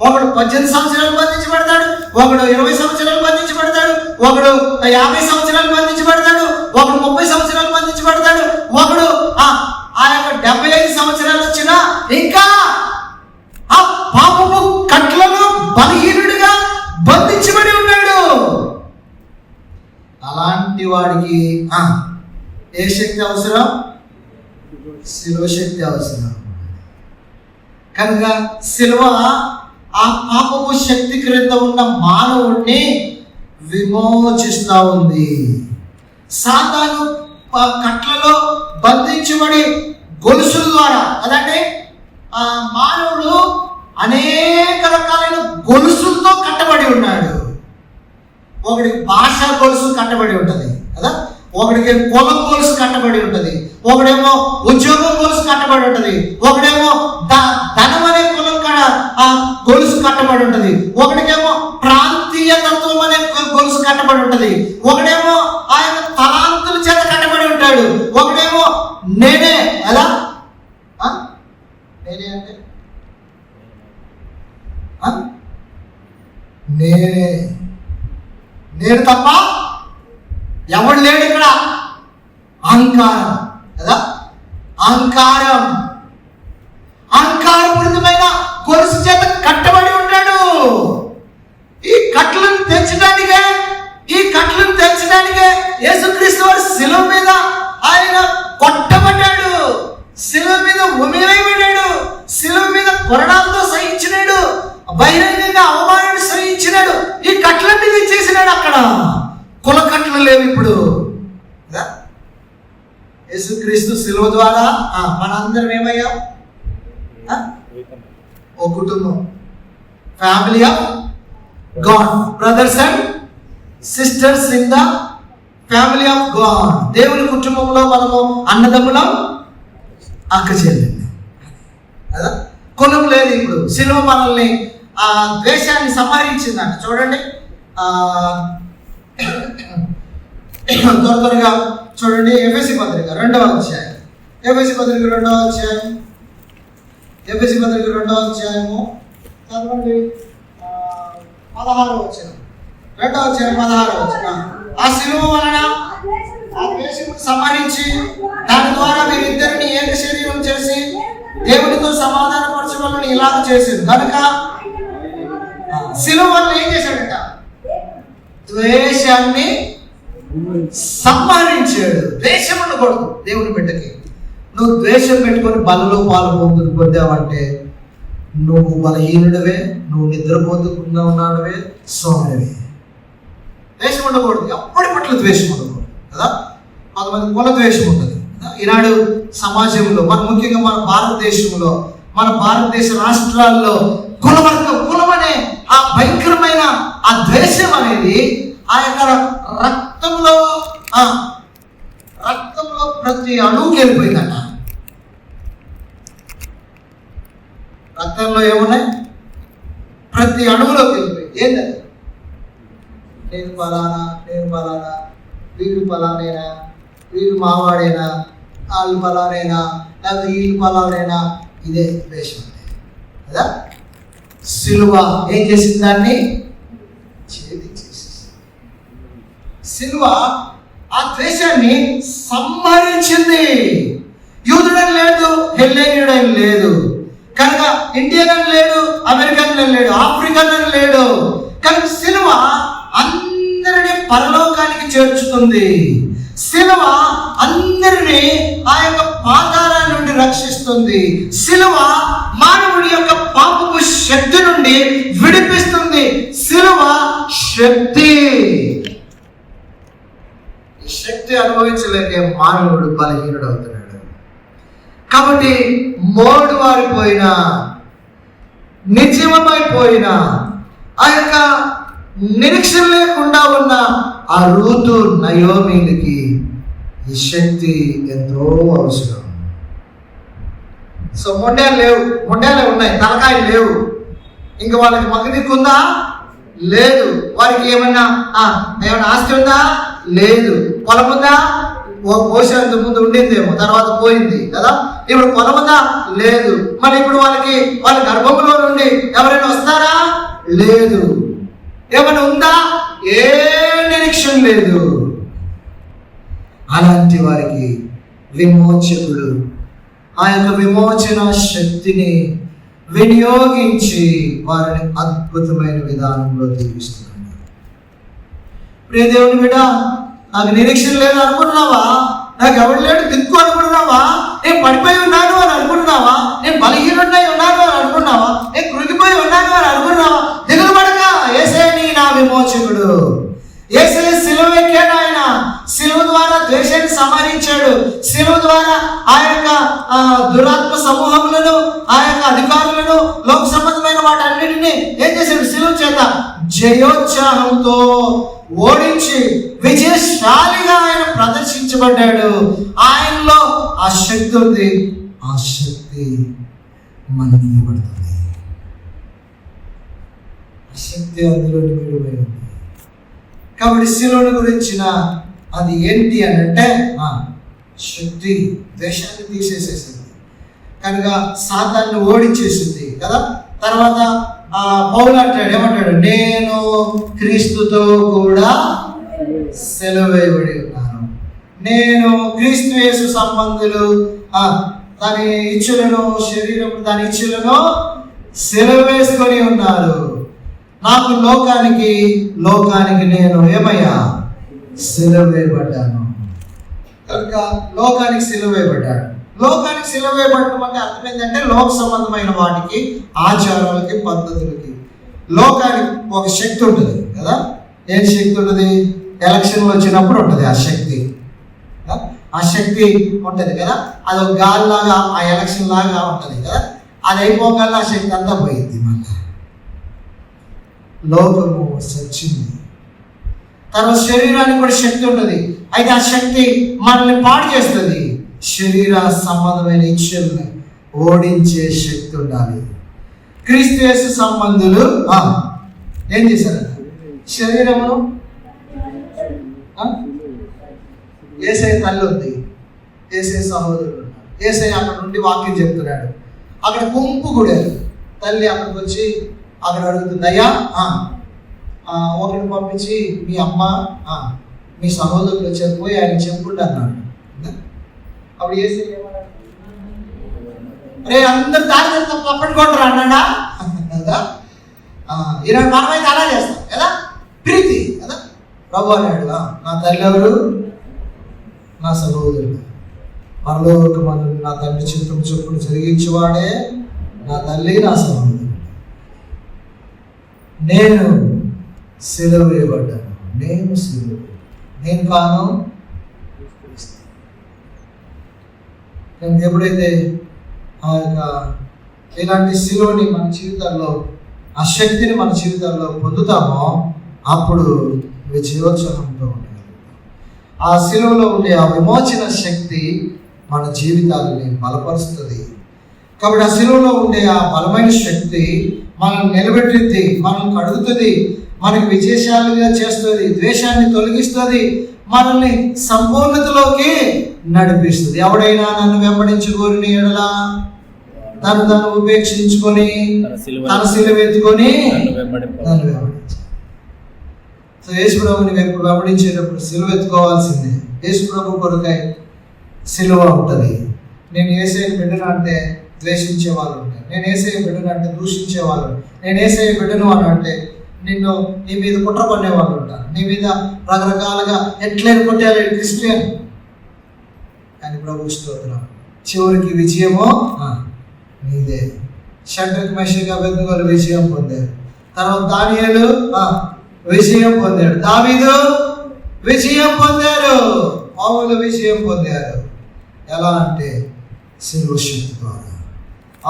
ఒకడు 18 సంవత్సరాలు బంధించబడతాడు, ఒకడు 20 సంవత్సరాలు బంధించబడతాడు, ఒకడు 50 సంవత్సరాలు బంధించబడతాడు, ఒకడు 30 సంవత్సరాలు బంధించబడతాడు, ఒకడు ఆ యొక్క 75 సంవత్సరాలు వచ్చినా ఇంకా ఆ పాపము కట్లలో బలహీనుడిగా బంధించబడి ఉన్నాడు. అలాంటి వాడికి ఏ శక్తి అవసరం? శిలువ శక్తి అవసరం. కనుక శిలువ ఆ పాపపు శక్తి క్రింద ఉన్న మానవుడిని విమోచిస్తూ ఉంది. సాతాను కట్లలో బంధించబడి గొలుసుల ద్వారా, అదంటే మానవుడు అనేక రకాలైన గొలుసులతో కట్టబడి ఉన్నాడు. ఒకడికి భాష గొలుసు కట్టబడి ఉంటుంది కదా, ఒకడికి కులం గొలుసు కట్టబడి ఉంటుంది, ఒకడేమో ఉద్యోగం గొలుసు కట్టబడి ఉంటుంది, ఒకడేమో ధనం అనే కులం గొలుసు కట్టబడి ఉంటుంది, ఒకడికేమో ప్రాంతీయ తత్వం అనే గొలుసు కట్టబడి ఉంటుంది, ఒకడేమో ఆయన తలాంతుల చేత అంటాడు, ఒకడేమో నేనే. ఎలా నేనే అంటే నేనే, నేను తప్ప ఎవడు లేడు ఇక్కడ. అహంకారం కదా, అహంకారం, అహంకారపూరితమైన గొలుసు చేత కట్టబడి ఉంటాడు. ఈ కట్లను తెచ్చడానికే యేసుక్రీస్తు వారు శిలువ మీద ఆయన కొట్టబడ్డాడు, శిలువ మీద ఉమివేయబడ్డాడు, శిలువ మీద కొరడాలతో సహించినాడు, బహిరంగంగా అవమానాన్ని సహించినాడు. ఈ కట్లన్నీ తెచ్చేసినాడు. అక్కడ కుల కట్లు లేవు ఇప్పుడు. యేసుక్రీస్తు శిలువ ద్వారా మనందరం ఏమయ్యాం? ఓ కుటుంబం, family of God, brothers and sisters in the family of God. దేవుని కుటుంబంలో మనము అన్నదమ్ములం, అక్క చెల్లెలు కదా. కులం లేదు ఇప్పుడు. శిలువ మనల్ని ద్వేషాన్ని సంహరించిందంట. చూడండి త్వరగా చూడండి, ఎఫెసీ పత్రిక 2వ అధ్యాయం, ఎఫెసీ పత్రిక 2వ అధ్యాయం, ఎఫెసీ పత్రిక 2వ అధ్యాయము చదవండి 16వ వచనం, 2వ అధ్యాయం 16వ వచనం. ఆ శిలువ వలన ఆ ద్వేషమును సంహరించి దాని ద్వారా మీరిద్దరిని ఏక శరీరం చేసి దేవునితో సమాధానపరచవాలని ఇలాగ చేశారు కనుక శిలువ వల్ల ఏం చేశాడంట? ద్వేషాన్ని సంహరించాడు. ద్వేషం ఉండకూడదు దేవుని బిడ్డకి. నువ్వు ద్వేషం పెట్టుకొని బలలో పాలు పొందావంటే నువ్వు బలహీనుడివే, నువ్వు నిద్రపోతుకుండా ఉన్నాడువే, సోమరివే. ద్వేషం ఉండకూడదు, ఎప్పటి పట్ల ద్వేషం ఉండకూడదు కదా. కొంతమంది కుల ద్వేషం ఉంటుంది ఈనాడు సమాజంలో, ముఖ్యంగా మన భారతదేశంలో, మన భారతదేశ రాష్ట్రాల్లో కులం అనే ఆ భయంకరమైన ఆ ద్వేషం అనేది ఆ యొక్క రక్తంలో ప్రతి అణువుకి వెళ్ళిపోయిందట. రక్తంలో ఏమున్నాయి? ప్రతి అణువులోకి వెళ్ళిపోయింది. ఏంటది? నేను పలానా, వీడు పలానేనా, వీడు మావాడేనా, వాళ్ళు పలానేనా, లేకపోతే వీళ్ళు పలానేనా. ఇదే ద్వేషం కదా. సిలువ ఏం చేసింది? దాన్ని ఛేదించేసి సిలువ ఆ ద్వేషాన్ని సంహరించింది. యూదుడని లేదు, హెల్లేనియుడని లేదు, కనుక ఇండియన్ అని లేడు, అమెరికన్ అని లేడు, ఆఫ్రికన్ అని లేడు. కనుక సిలువ అందరినీ పరలోకానికి చేర్చుతుంది. సిలువ అందరినీ ఆ యొక్క పాతాళ నుండి రక్షిస్తుంది. సిలువ మానవుడి యొక్క పాపపు శక్తి నుండి విడిపిస్తుంది. సిలువ శక్తి. ఈ శక్తి అనుభవించలేకే మానవుడు బలహీనుడు అవుతున్నాడు. కాబట్టి మోడు వారిపోయిన, నిర్జీవమైపోయిన, ఆ యొక్క నిరీక్షణ లేకుండా ఉన్న ఆ రూతు నయోమీలకి ఈ శక్తి ఎంతో అవసరం. సో మొండాలే ఉన్నాయి, తలకాయలు లేవు. ఇంకా వాళ్ళకి మగదిక్కుందా? లేదు. వారికి ఏమన్నా ఆస్తి ఉందా? లేదు. పొలం ఉందా? పోసేంత ముందు ఉండిందేమో, తర్వాత పోయింది కదా. ఇప్పుడు పొలం ఉందా? లేదు. మరి ఇప్పుడు వాళ్ళ గర్భంలో నుండి ఎవరైనా వస్తారా? లేదు. ఏమైనా ఉందా? ఏ నిరీక్షణ లేదు. అలాంటి వారికి విమోచకుడు ఆ యొక్క విమోచన శక్తిని వినియోగించి వారిని అద్భుతమైన విధానంలో దీవిస్తున్నాడు. ప్రియ దేవుని బిడ్డ, నాకు నిరీక్షణ లేదు అనుకుంటున్నావా? నాకు ఎవరు లేడు దిక్కు అనుకుంటున్నావా? నేను పడిపోయి ఉన్నాను అని అనుకుంటున్నావా? నేను బలహీనుడై ఉన్నాను అని అనుకున్నావా? నేను కృంగిపోయి ఉన్నాను అని అనుకున్నావా? దిగులు పడక, యేసే నా విమోచకుడు. యేసే సిలువ ఎక్కాడు. ఆయన సిలువ ద్వారా ద్వేషాన్ని సంహరించాడు. సిలువ ద్వారా ఆ యొక్క దురాత్మ సమూహములను, ఆ యొక్క అధికారులను, లోక సంబంధమైన వాటన్నిటిని ఏం చేశాడు? సిలువ చేత జయోత్సాహంతో ఓడించి విజయశాలిగా ఆయన ప్రదర్శించబడ్డాడు. ఆయనలో ఆ శక్తి ఉంది. ఆ శక్తి మనకి ఇవ్వబడుతుంది. ఆ శక్తి అందులో నిలువై ఉంది. కాబట్టి శిలువను గురించిన అది ఏంటి అని అంటే శక్తి ద్వేషాన్ని తీసేసేసింది కనుక సాతాన్ని ఓడించేసింది కదా. తర్వాత పౌలు అంటాడు, ఏమంటాడు, నేను క్రీస్తుతో కూడా సెలవు వేయబడి ఉన్నాను. నేను క్రీస్తు యేసు సంబంధులు తన ఇచ్చులను శరీరం తన ఇచ్చులను సెలవు వేసుకొని ఉన్నారు. నాకు లోకానికి నేను ఏమయ్యా సెలవు వేయబడ్డాను కనుక లోకానికి సెలవు వేయబడ్డాడు. లోకానికి సెలవు వేయబడటం అంటే అర్థం ఏంటంటే లోక సంబంధమైన వాటికి, ఆచారాలకి, పద్ధతులకి లోకానికి ఒక శక్తి ఉంటుంది కదా. ఏం శక్తి ఉంటుంది? ఎలక్షన్లు వచ్చినప్పుడు ఉంటుంది ఆ శక్తి. ఆ శక్తి ఉంటుంది కదా, అది ఒక గాలి లాగా ఆ ఎలక్షన్ లాగా ఉంటుంది కదా. అది అయిపోగల ఆ శక్తి అంతా పోయింది. మళ్ళీ లోకము సచ్చింది. తర్వాత శరీరానికి కూడా శక్తి ఉంటుంది. అయితే ఆ శక్తి మనల్ని పాడు చేస్తుంది. శరీర సంబంధమైన ఇచ్చల్ని ఓడించే శక్తి ఉండాలి. క్రీస్తు యేసు సంబంధులు ఏం చేశారు? శరీరమును యేసయ్య తల్లి ఉంది, యేసయ్య సహోదరుడు ఉన్నారు. యేసయ్య అక్కడ నుండి వాక్యం చెప్తున్నాడు. అక్కడ గుంపు కూడా తల్లి అక్కడికి వచ్చి అక్కడ అడుగుతుంది, అయ్యా ఒకరిని పంపించి మీ అమ్మ మీ సహోదరులు వచ్చారు, పోయి ఆయన చెప్పుండి అన్నాడు. అప్పుడు యేసయ్య ఏమన్నాడు? అరే అందరు దారి పట్టుకుంటారు అన్నాడా కదా. ఈరోజు మనమైతే అలా చేస్తాం కదా, ప్రీతి కదా. ప్రభు అన్నాడు, నా తల్లి ఎవరు? నా సహోదరుడు. పరలోక మందు నా తండ్రి చిత్తం చొప్పున జరిగించేవాడే నా తల్లి, నా సహోదరుడు. నేను సెలవు వేయబడ్డాను. నేను కాను. ఎప్పుడైతే ఆ యొక్క ఇలాంటి సిలువని మన జీవితాల్లో, ఆ శక్తిని మన జీవితాల్లో పొందుతామో అప్పుడు విజయోత్సవంతో ఉండగలుగుతాం. ఆ సిలువలో ఉండే ఆ విమోచన శక్తి మన జీవితాలని బలపరుస్తుంది. కాబట్టి ఆ సిలువలో ఉండే ఆ బలమైన శక్తి మనల్ని నిలబెట్టింది, మనల్ని కడుగుతుంది, మనకి విశేషాలుగా చేస్తుంది, ద్వేషాన్ని తొలగిస్తుంది, మనల్ని సంపూర్ణతలోకి నడిపిస్తుంది. ఎవడైనా నన్ను వెంబడించుకోని ఎడల తను ఉపేక్షించుకొని తన సిలువ ఎత్తుకొని నన్ను వెంబడించాలి. సో యేసు ప్రభుని వెంబడించేటప్పుడు సిలువ ఎత్తుకోవాల్సిందే. యేసు ప్రభు కొరకై సిలువ ఉంటుంది. నేను యేసయ్య బిడ్డను అంటే ద్వేషించే వాళ్ళు ఉంటారు, నేను యేసయ్య బిడ్డను అంటే దూషించే వాళ్ళు, నేను యేసయ్య బిడ్డను అని అంటే నీ మీద కుట్ర పడే వాళ్ళు ఉంటారు, నీ మీద రకరకాలుగా ఎట్లయినా కొట్టాలి క్రిస్టియన్. కానీ ప్రభు స్తోత్రం, చివరికి విజయమో నీదే. షడ్రక్ మెషక్ అబేద్నెగోలు విజయం పొందారు. తర్వాత దానియేలు విజయం పొందాడు, దావీదు విజయం పొందారు, పౌలు విజయం పొందారు. ఎలా అంటే సిలువ శక్తి ద్వారా.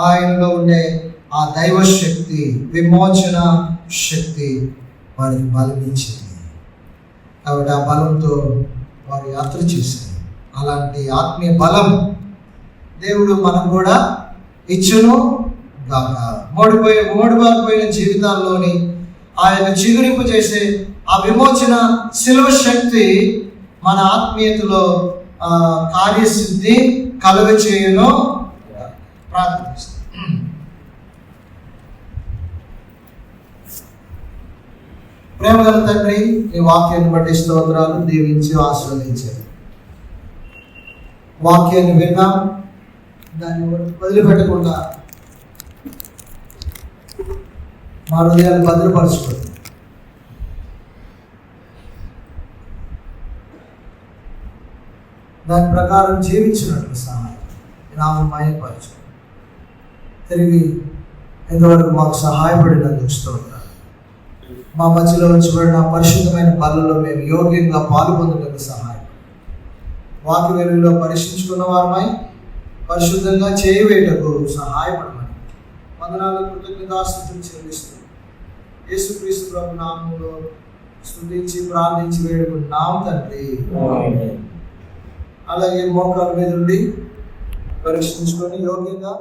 ఆయనలో ఉండే ఆ దైవ శక్తి, విమోచన శక్తి వారికి బలమిచ్చింది. కాబట్టి ఆ బలంతో వారు యాత్ర చేశారు. అలాంటి ఆత్మీయ బలం దేవుడు మనకు కూడా ఇచ్చును గాక. మోడిపోయిన జీవితాల్లోని ఆయన చిగురింపు చేసే ఆ విమోచన సిలువ శక్తి మన ఆత్మీయతలో కార్యసిద్ధి కలుగ చేయును. ప్రార్థిస్తాం. ప్రేమగల తండ్రి, ఈ వాక్యాన్ని బట్టి స్తోత్రాలు, దీవించి ఆస్వాదించారు. వాక్యాన్ని విన్నాం, దాన్ని వదిలిపెట్టకుండా మా హృదయాన్ని భద్రపరచుకోండి. దాని ప్రకారం జీవించినట్లు సహాయం నామం మహిమపరచు. తిరిగి ఇంతవరకు మాకు సహాయపడినందుకు స్తోత్రాలు. మా మధ్యలో ఉంచబడిన పరిశుద్ధమైన పనుల్లో మేము యోగ్యంగా పాల్పొందుటకు సహాయం. వాక్య వెలుగులో పరీక్షించుకున్న వారమై పరిశుద్ధంగా చేయవేటకు సహాయపడమని వందనాలు, కృతజ్ఞతాస్తుతులు చెల్లిస్తూ యేసుక్రీస్తు ప్రభు నామములో స్తుతించి ప్రార్థించి వేడుకుంటున్నాం తండ్రి. అలాగే మోకాళ్ళ మీద ఉండి పరీక్షించుకొని యోగ్యంగా